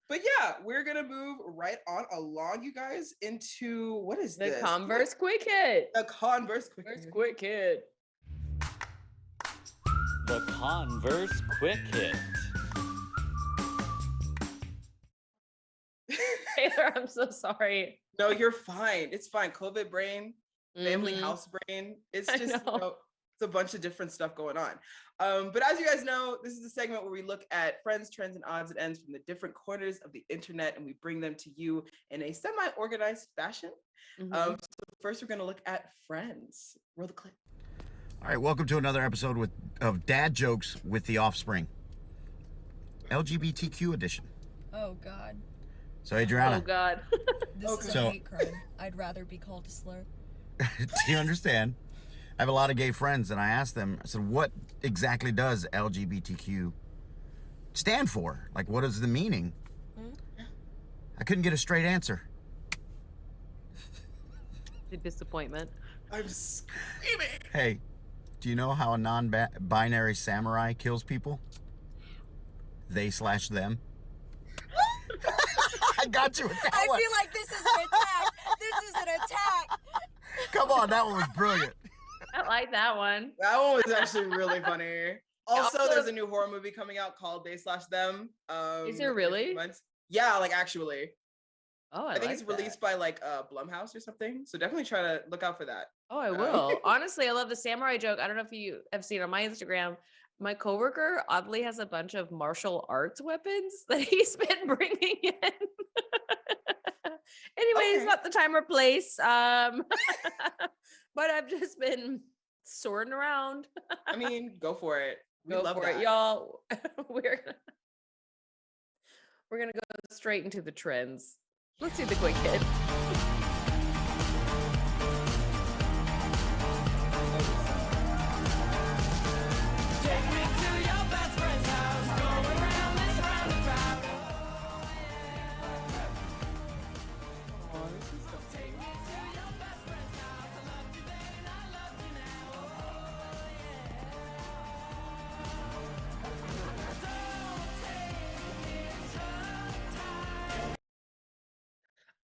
but yeah, we're gonna move right on along, you guys, into what is the this? Converse Quick Hit. The Converse Quick Hit. The Converse Quick Hit. Tayler, I'm so sorry. No, you're fine. It's fine. COVID brain, family house brain. It's just it's a bunch of different stuff going on. But as you guys know, this is the segment where we look at friends, trends, and odds and ends from the different corners of the internet, and we bring them to you in a semi-organized fashion. So first, we're going to look at friends. Roll the clip. All right, welcome to another episode of Dad Jokes with the Offspring. LGBTQ edition. Oh, God. So, Adriana. Oh, God. This is a hate crime. I'd rather be called a slur. Do you understand? I have a lot of gay friends, and I asked them, I said, what exactly does LGBTQ stand for? Like, what is the meaning? I couldn't get a straight answer. The disappointment. I'm screaming. Hey, do you know how a non-binary samurai kills people? They/them. I got you with that one. I feel like this is an attack. This is an attack. Come on, that one was brilliant. I like that one. That one was actually really funny. Also, there's a new horror movie coming out called They/them. Is there really? Yeah, like actually. Oh, I think it's released by like Blumhouse or something. So definitely try to look out for that. Oh, I will. Honestly, I love the samurai joke. I don't know if you have seen on my Instagram. My coworker oddly has a bunch of martial arts weapons that he's been bringing in. Anyways, not the time or place. But I've just been sorting around. I mean, go for it. We go love for that. it, y'all. We're gonna go straight into the trends. Let's see the quick hit.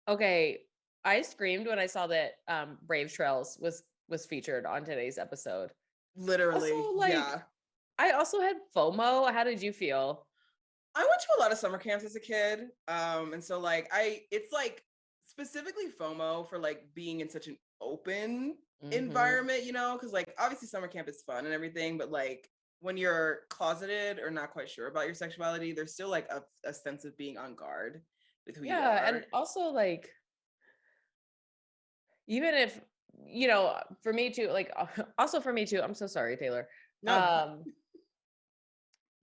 Okay, I screamed when I saw that Brave Trails was featured on today's episode. Literally, Also, like, yeah. I also had FOMO. How did you feel? I went to a lot of summer camps as a kid. And so like it's like specifically FOMO for like being in such an open environment, you know, because like obviously summer camp is fun and everything, but like when you're closeted or not quite sure about your sexuality, there's still like a sense of being on guard with who you are. And also like, even if, you know, for me too, like, also for me too, I'm so sorry, Taylor. No.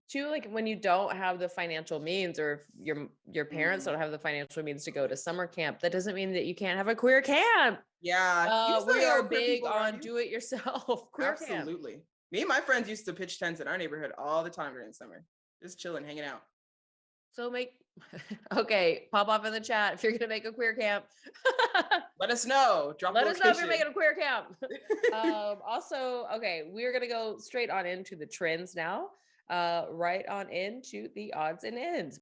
Too, like when you don't have the financial means, or if your parents don't have the financial means to go to summer camp, that doesn't mean that you can't have a queer camp. Yeah. We are big on do it yourself. Queer camp. Absolutely. Me and my friends used to pitch tents in our neighborhood all the time during the summer, just chilling, hanging out. So okay, pop off in the chat if you're gonna make a queer camp. Let us know. Let us know if you're making a queer camp. Also, okay, we're gonna go straight on into the trends now. Right on into the odds and ends.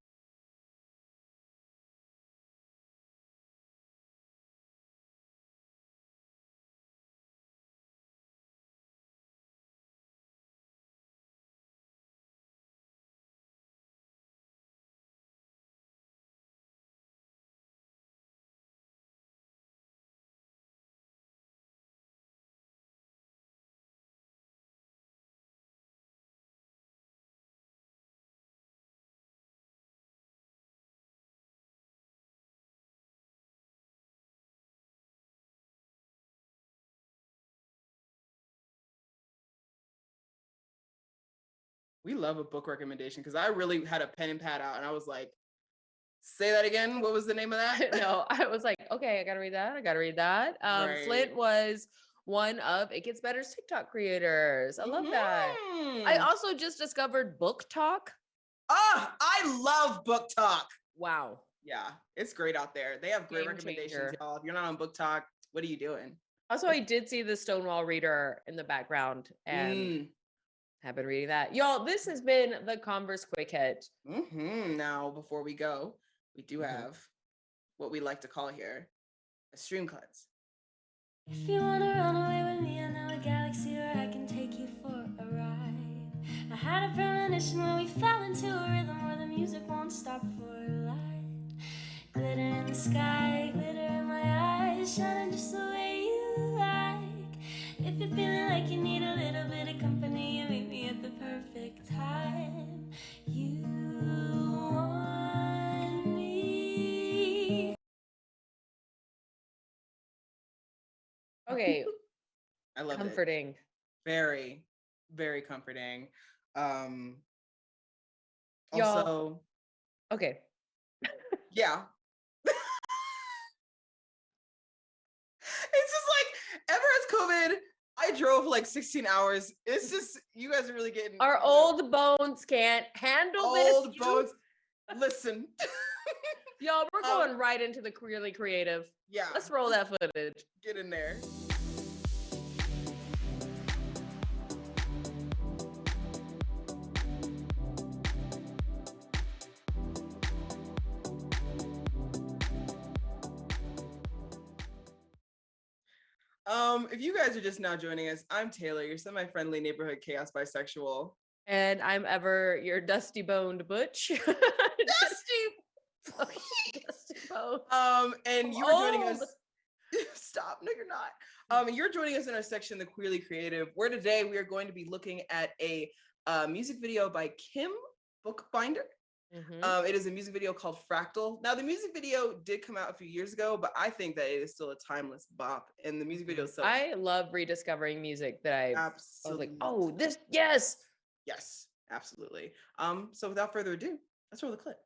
We love a book recommendation because I really had a pen and pad out and I was like, say that again. What was the name of that? No, I was like, okay, I gotta read that. Right. Flint was one of It Gets Better's TikTok creators. I love that. I also just discovered Book Talk. I love Book Talk. Wow. Yeah, it's great out there. They have great recommendations, y'all. If you're not on Book Talk, what are you doing? Also, I did see the Stonewall Reader in the background and have been reading that. Y'all, this has been the Converse Quick Hit. Now, before we go, we do have what we like to call here a stream cuts. If you want to run away with me, I know a galaxy where I can take you for a ride. I had a premonition when we fell into a rhythm where the music won't stop for a light. Glitter in the sky, glitter in my eyes, shining just the way you like. If you're feeling like you need a little bit of company, you meet me at the perfect time. You want me. Okay. I love comforting. It. Very, very comforting. Y'all, also, okay. Yeah. It's just like, ever as COVID, I drove like 16 hours. It's just, you guys are really getting... Our old bones can't handle this. Old bones. Listen. Y'all, we're going right into the Queerly Creative. Yeah. Let's roll that footage. Get in there. If you guys are just now joining us, I'm Taylor, your semi-friendly neighborhood chaos bisexual. And I'm ever your dusty boned butch. Dusty bone. And you are joining us. Stop. No, you're not. You're joining us in our section, The Queerly Creative, where today we are going to be looking at a music video by Kim Bookbinder. It is a music video called Fractal. Now, the music video did come out a few years ago, but I think that it is still a timeless bop. And the music video itself. I love rediscovering music that I was like, oh, this, yes. Yes, absolutely. So without further ado, let's roll the clip.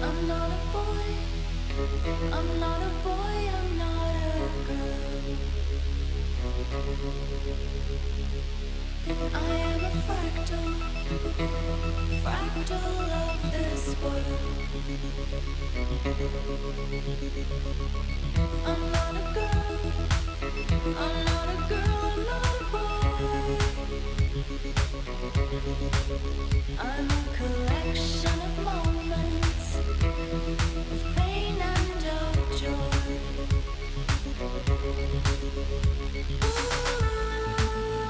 I'm not a boy, I'm not a boy, I'm not a girl. I am a fractal, fractal of the this world. I'm not a girl, I'm not a girl, I'm not a boy. I'm a collection of moments of pain and of joy.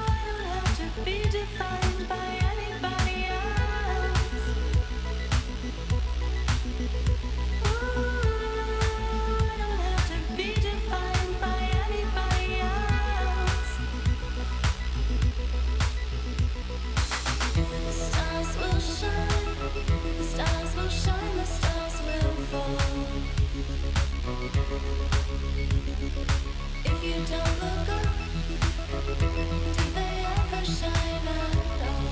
I don't have to be defined by anybody else. I don't have to be defined by anybody else. The stars will shine, the stars will shine, the stars will fall. If you don't look up, do they ever shine at all?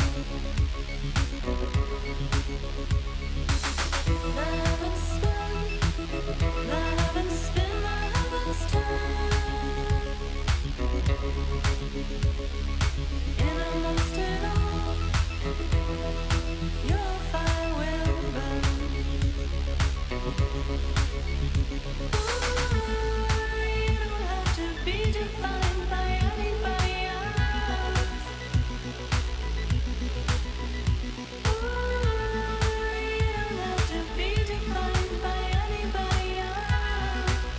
The heavens spin, the heavens spin, the heavens turn. In amongst it all, your fire will burn. You don't have to be defined by anybody else. You don't have to be defined by anybody else.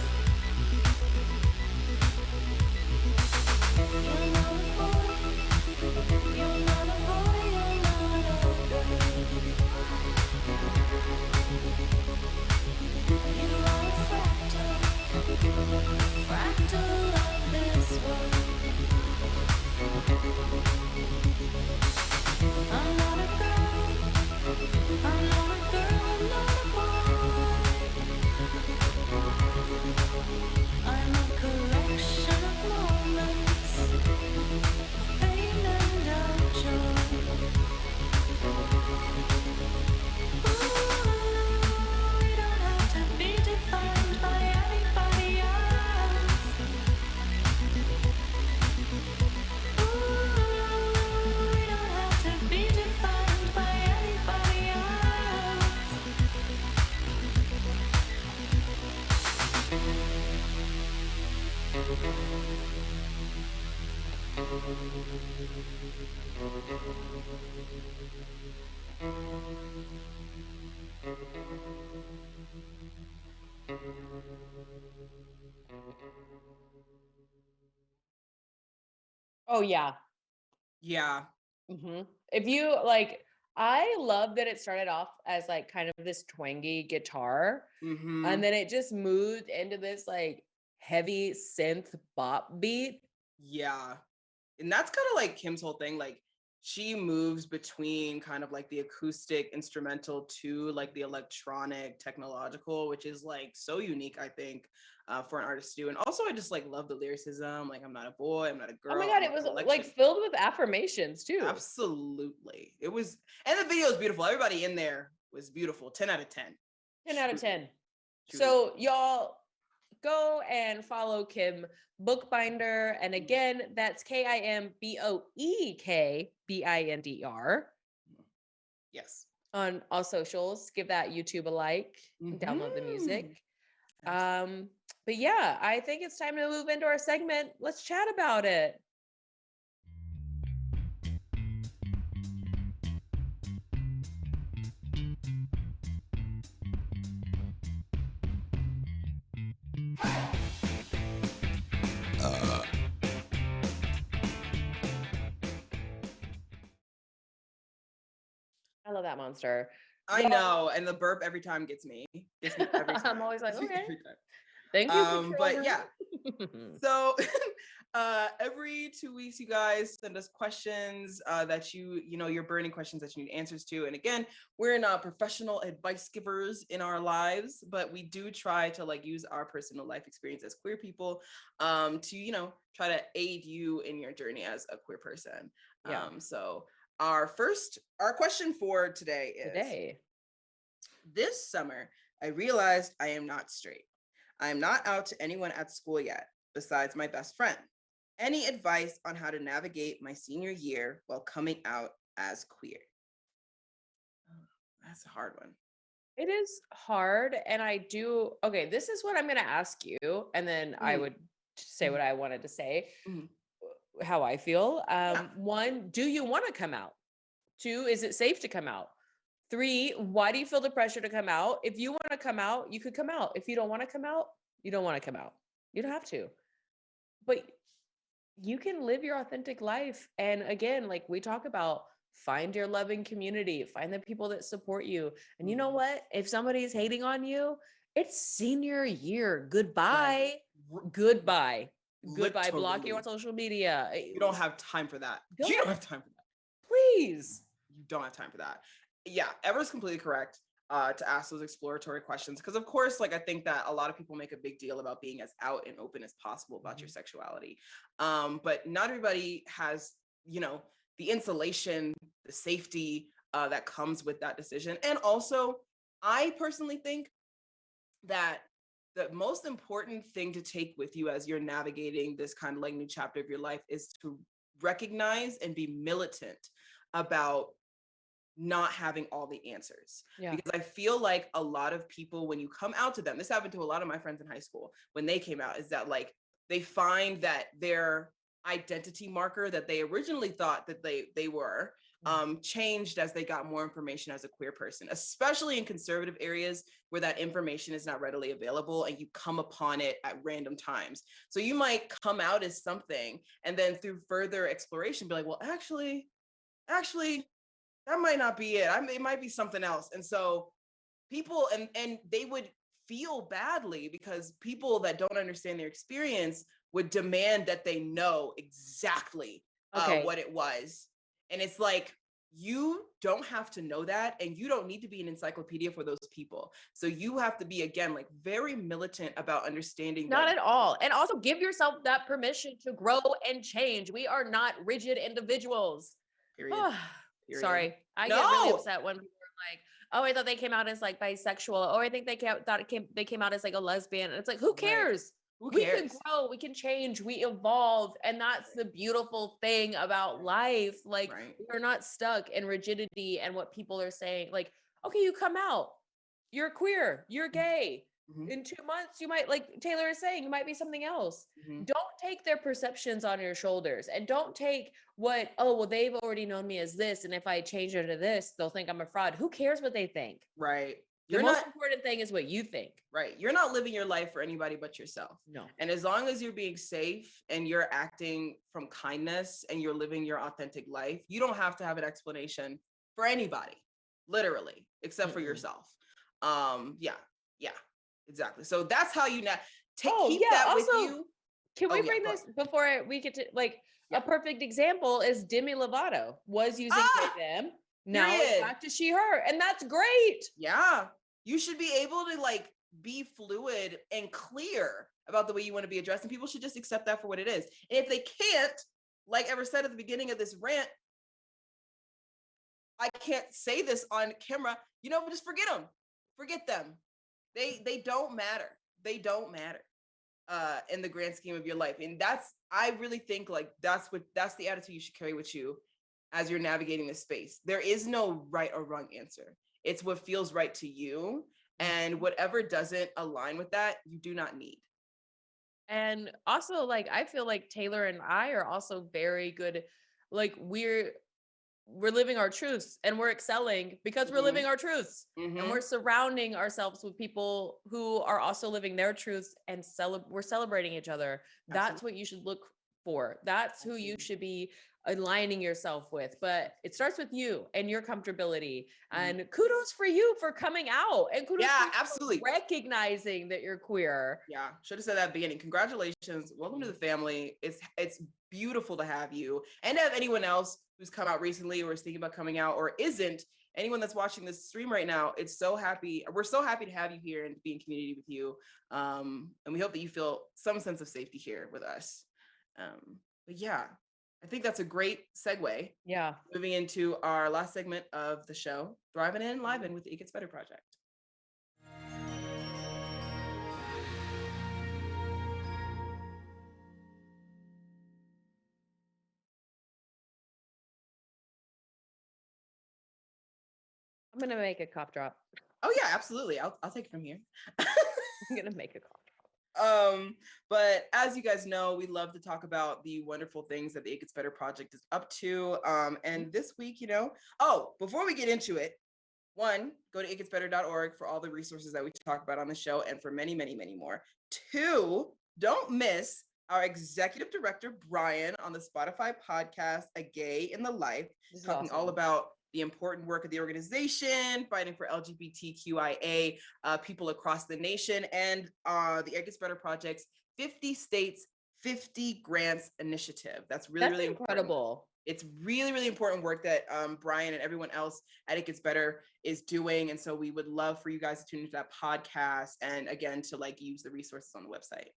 You're not a boy, you're not a boy, you're not a girl. You are a fractal of this world. I'm not a girl, I'm not a girl, I'm not a boy. I'm a collection of moments of pain and of joy. We don't have to be defined by anybody else. We don't have to be defined by anybody else. Oh yeah. Yeah. If you like, I love that it started off as like kind of this twangy guitar, and then it just moved into this like heavy synth bop beat. Yeah. And that's kind of like Kim's whole thing. Like she moves between kind of like the acoustic instrumental to like the electronic technological, which is like so unique, I think, for an artist to do. And also I just like love the lyricism. Like I'm not a boy, I'm not a girl. Oh my god, I'm it a was like collection. filled with affirmations too. Absolutely. It was, and the video is beautiful. Everybody in there was beautiful. 10 out of 10. 10 out of 10. Truly. So y'all go and follow Kim Bookbinder. And again, that's KimBoekBinder Yes. on all socials. Give that YouTube a like and download the music. But yeah, I think it's time to move into our segment. Let's chat about it. I love that monster. I know, and the burp every time gets me. Every time. I'm always like, Gets me okay. every time. Thank you. But yeah. So every 2 weeks, you guys send us questions that your burning questions that you need answers to. And again, we're not professional advice givers in our lives, but we do try to like use our personal life experience as queer people to try to aid you in your journey as a queer person. So our question for today is, this summer I realized I am not straight. I am not out to anyone at school yet, besides my best friend. Any advice on how to navigate my senior year while coming out as queer? Oh, that's a hard one. It is hard. And okay, this is what I'm going to ask you. And then I would say what I wanted to say, how I feel. One, do you want to come out? Two, is it safe to come out? Three, why do you feel the pressure to come out? If you want to come out, you could come out. If you don't want to come out, you don't want to come out. You don't have to. But you can live your authentic life. And again, like we talk about, find your loving community, find the people that support you. And you know what? If somebody's hating on you, it's senior year. Goodbye. Right. Goodbye. Goodbye. Literally. Block you on social media. You don't have time for that. You don't have time for that. Please. You don't have time for that. Yeah, Ever's completely correct to ask those exploratory questions. Because of course, like I think that a lot of people make a big deal about being as out and open as possible about your sexuality. But not everybody has, you know, the insulation, the safety that comes with that decision. And also, I personally think that the most important thing to take with you as you're navigating this kind of like new chapter of your life is to recognize and be militant about not having all the answers. Because I feel like a lot of people, when you come out to them, this happened to a lot of my friends in high school when they came out, is that like they find that their identity marker that they originally thought that they were changed as they got more information as a queer person, especially in conservative areas where that information is not readily available and you come upon it at random times. So you might come out as something and then through further exploration be like, well, actually that might not be it. It might be something else. And so people, and they would feel badly because people that don't understand their experience would demand that they know exactly what it was. And it's like, you don't have to know that, and you don't need to be an encyclopedia for those people. So you have to be, again, like very militant about understanding. Not at all. And also give yourself that permission to grow and change. We are not rigid individuals. Period. Sorry. I get really upset when people are like, oh, I thought they came out as like bisexual. Oh, I think they came out as like a lesbian. And it's like, who cares? Who cares? We can grow, we can change, we evolve. And that's the beautiful thing about life. Like we're not stuck in rigidity and what people are saying. Like, okay, you come out, you're queer, you're gay. In 2 months, you might, like Tayler is saying, you might be something else. Don't take their perceptions on your shoulders, and don't take what, oh, well, they've already known me as this, and if I change her to this, they'll think I'm a fraud. Who cares what they think? Right. The most important thing is what you think. Right. You're not living your life for anybody but yourself. No. And as long as you're being safe and you're acting from kindness and you're living your authentic life, you don't have to have an explanation for anybody, literally, except for yourself. Yeah. Exactly. So that's how you keep that also, with you. Can we bring this before we get to like a perfect example is Demi Lovato was using them. Now it's back to she, her. And that's great. Yeah. You should be able to like be fluid and clear about the way you want to be addressed. And people should just accept that for what it is. And if they can't, like Ever said at the beginning of this rant, I can't say this on camera, just forget them. Forget them. They don't matter. They don't matter in the grand scheme of your life. And I really think like that's the attitude you should carry with you as you're navigating this space. There is no right or wrong answer. It's what feels right to you. And whatever doesn't align with that, you do not need. And also, like, I feel like Tayler and I are also very good. Like, we're living our truths and we're excelling because we're living our truths, and we're surrounding ourselves with people who are also living their truths, and we're celebrating each other. That's what you should look for. That's who you should be aligning yourself with. But it starts with you and your comfortability. And kudos for you for coming out, and kudos for recognizing that you're queer. Yeah, should have said that at the beginning. Congratulations. Welcome to the family. It's beautiful to have you, and to have anyone else who's come out recently or is thinking about coming out or isn't. Anyone that's watching this stream right now, we're so happy to have you here and be in community with you. And we hope that you feel some sense of safety here with us. But yeah, I think that's a great segue. Yeah. Moving into our last segment of the show, Thriving and Enliven with the It Gets Better Project. I'm going to make a cough drop. Oh yeah, absolutely. I'll take it from here. I'm gonna make a call. But as you guys know, we love to talk about the wonderful things that the It Gets Better Project is up to. And this week, before we get into it, one, go to itgetsbetter.org for all the resources that we talk about on the show and for many, many, many more. Two, don't miss our executive director, Brian, on the Spotify podcast, A Gay in the Life, talking all about the important work of the organization, fighting for LGBTQIA people across the nation, and the It Gets Better Project's 50 States, 50 Grants initiative. That's really incredible. It's really, really important work that Brian and everyone else at It Gets Better is doing. And so we would love for you guys to tune into that podcast and again, to use the resources on the website.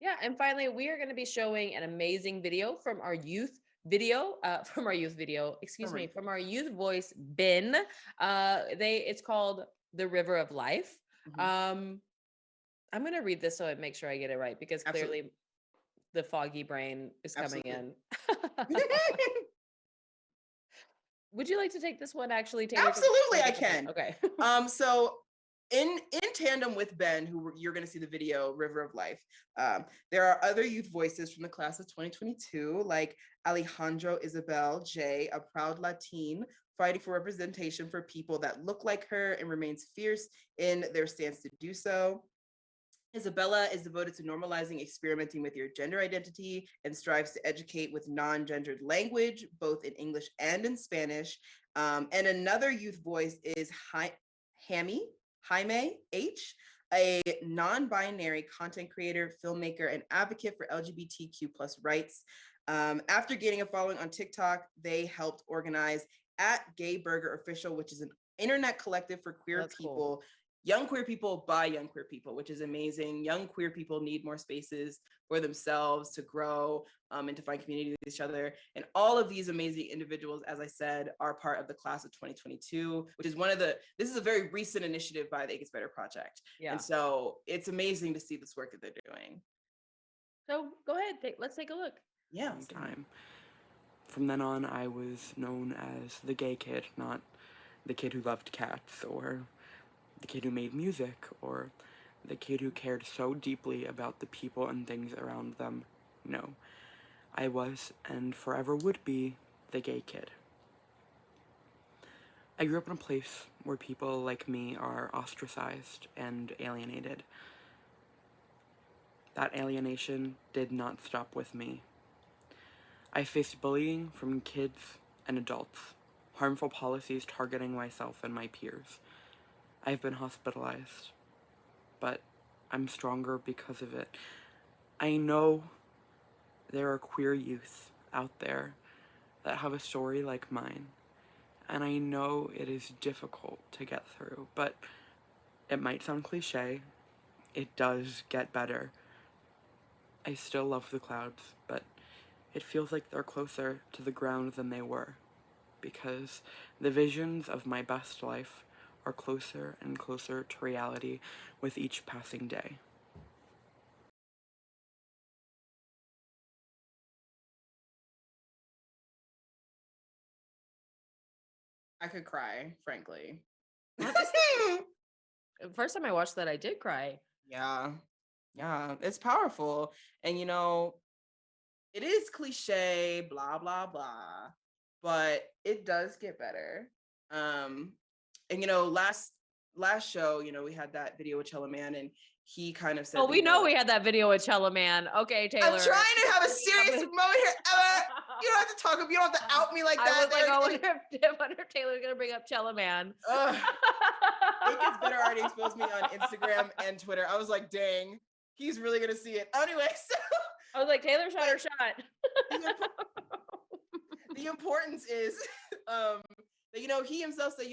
Yeah. And finally, we are going to be showing an amazing video from our youth from our youth voice bin. It's called The River of Life. I'm going to read this so I make sure I get it right, because clearly the foggy brain is coming in. Would you like to take this one, actually, Tayler? Absolutely, I can. Okay. So in tandem with Ben, who you're going to see the video, River of Life, there are other youth voices from the class of 2022, like Alejandro Isabel J., a proud Latin fighting for representation for people that look like her and remains fierce in their stance to do so. Isabella is devoted to normalizing experimenting with your gender identity and strives to educate with non-gendered language, both in English and in Spanish. And another youth voice is Jaime H., a non-binary content creator, filmmaker, and advocate for LGBTQ plus rights. After gaining a following on TikTok, they helped organize @GayBurgerOfficial, which is an internet collective for queer people. Cool. Young queer people by young queer people, which is amazing. Young queer people need more spaces for themselves to grow and to find community with each other. And all of these amazing individuals, as I said, are part of the class of 2022, which is this is a very recent initiative by the It Gets Better Project. Yeah. And so it's amazing to see this work that they're doing. So go ahead, let's take a look. Yeah. Time. From then on, I was known as the gay kid, not the kid who loved cats, or the kid who made music, or the kid who cared so deeply about the people and things around them. No, I was, and forever would be, the gay kid. I grew up in a place where people like me are ostracized and alienated. That alienation did not stop with me. I faced bullying from kids and adults, harmful policies targeting myself and my peers. I've been hospitalized, but I'm stronger because of it. I know there are queer youth out there that have a story like mine, and I know it is difficult to get through, but it might sound cliche. It does get better. I still love the clouds, but it feels like they're closer to the ground than they were, because the visions of my best life are closer and closer to reality with each passing day. I could cry, frankly. First time I watched that, I did cry. Yeah, it's powerful. And it is cliche, blah, blah, blah, but it does get better. And last show, we had that video with Chella Man, and he kind of said, "Oh, we know we had that video with Chella Man." Okay, Tayler. I'm trying to have a serious moment here, Ella. You don't have to talk. You don't have to out me like that. I was like, I wonder if Taylor's gonna bring up Chella Man. It Gets Better already exposed me on Instagram and Twitter. I was like, dang, he's really gonna see it. Anyway, so I was like, Taylor shot her shot. The importance is that he himself said,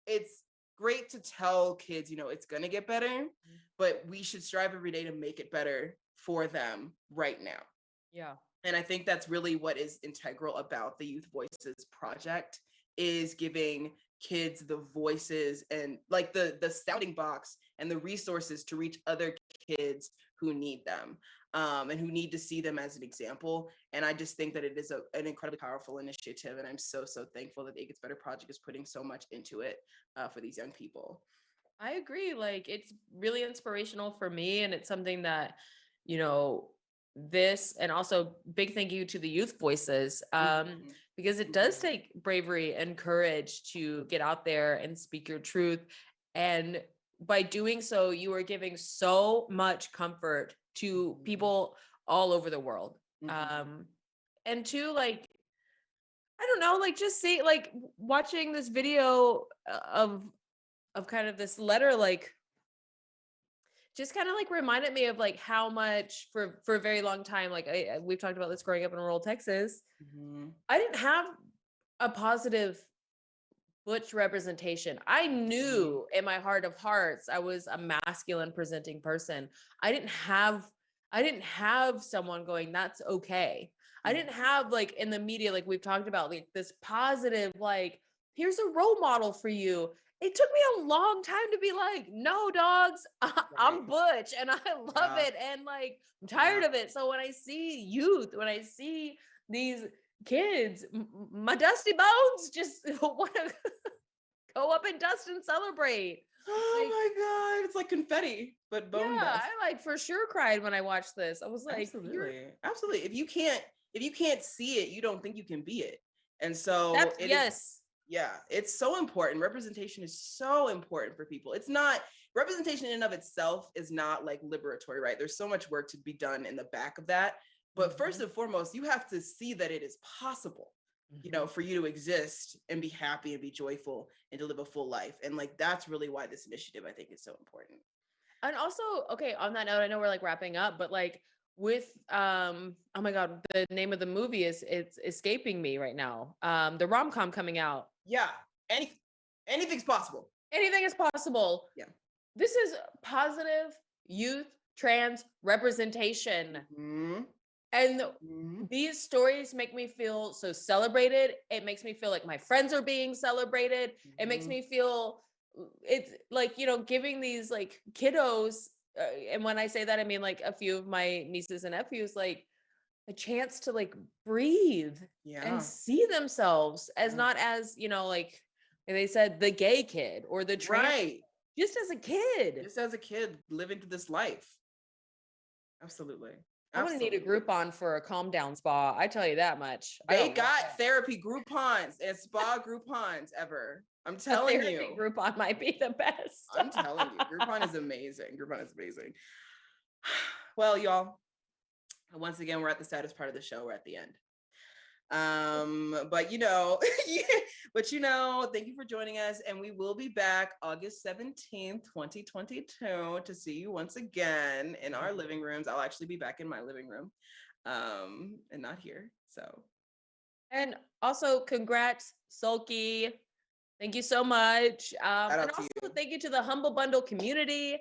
it's great to tell kids, it's gonna get better, but we should strive every day to make it better for them right now. Yeah. And I think that's really what is integral about the Youth Voices Project, is giving kids the voices and the sounding box and the resources to reach other kids who need them. and who need to see them as an example. And I just think that it is an incredibly powerful initiative. And I'm so thankful that the It Gets Better Project is putting so much into it for these young people. I agree. Like, it's really inspirational for me. And it's something that, you know, this, and also big thank you to the youth voices, because it does take bravery and courage to get out there and speak your truth. And by doing so, you are giving so much comfort to people all over the world. And to, like, I don't know, like, just see, like, watching this video of kind of this letter, like, just kind of like reminded me of like how much for a very long time, like we've talked about this growing up in rural Texas. I didn't have a positive butch representation. I knew in my heart of hearts I was a masculine presenting person. I didn't have someone going, that's okay. I didn't have, like, in the media, like we've talked about, like this positive, like, here's a role model for you. It took me a long time to be like, no, dogs, I'm butch and I love it. And like, I'm tired of it. So when I see youth, when I see these kids, my dusty bones just want to go up and dust and celebrate. Oh my God. It's like confetti, but bone dust. I like for sure cried when I watched this. I was like, absolutely. If you can't see it, you don't think you can be it. And so it's so important. Representation is so important for people. It's not, representation in and of itself is not like liberatory, right? There's so much work to be done in the back of that. But first and foremost, you have to see that it is possible, you know, for you to exist and be happy and be joyful and to live a full life. And like, that's really why this initiative, I think, is so important. And also, okay, on that note, I know we're like wrapping up, but like with, oh my God, the name of the movie it's escaping me right now. The rom-com coming out. Yeah. Anything's possible. Anything is possible. Yeah. This is positive youth trans representation. And these stories make me feel so celebrated. It makes me feel like my friends are being celebrated. It makes me feel, it's like, you know, giving these like kiddos, and when I say that, I mean like a few of my nieces and nephews, like a chance to like breathe and see themselves as not as, you know, like they said, the gay kid or the trans, just as a kid living through this life. Absolutely. I'm gonna need a Groupon for a calm down spa. I tell you that much. They got therapy Groupons and spa Groupons ever. I'm telling you. Groupon might be the best. I'm telling you. Groupon is amazing. Well, y'all, once again, we're at the saddest part of the show. We're at the end. But you know, thank you for joining us, and we will be back August 17th, 2022 to see you once again in our living rooms. I'll actually be back in my living room, and not here. So, and also congrats, Sulky. Thank you so much. And also thank you to the Humble Bundle community.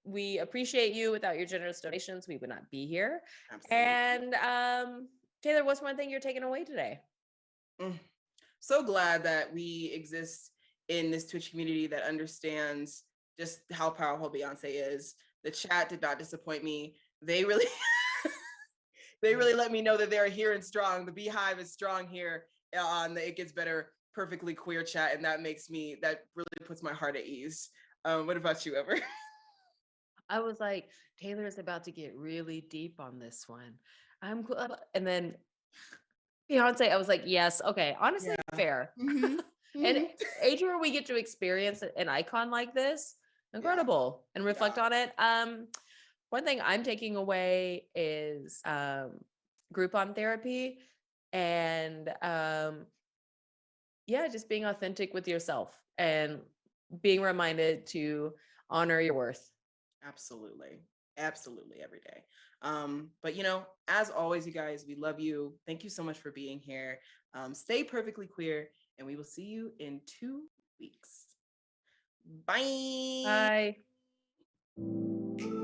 We appreciate you. Without your generous donations, we would not be here. Absolutely. And Tayler, what's one thing you're taking away today? So glad that we exist in this Twitch community that understands just how powerful Beyonce is. The chat did not disappoint me. They really, let me know that they're here and strong. The Beehive is strong here on the It Gets Better Perfectly Queer chat, and that really puts my heart at ease. What about you, Ever? I was like, Tayler is about to get really deep on this one. And then Beyonce, I was like, yes, okay, honestly, fair. And age where we get to experience an icon like this, incredible, and reflect on it. One thing I'm taking away is Groupon therapy, and just being authentic with yourself and being reminded to honor your worth. Absolutely every day. But you know, as always, you guys, we love you. Thank you so much for being here. Stay perfectly queer, and we will see you in 2 weeks. Bye. Bye.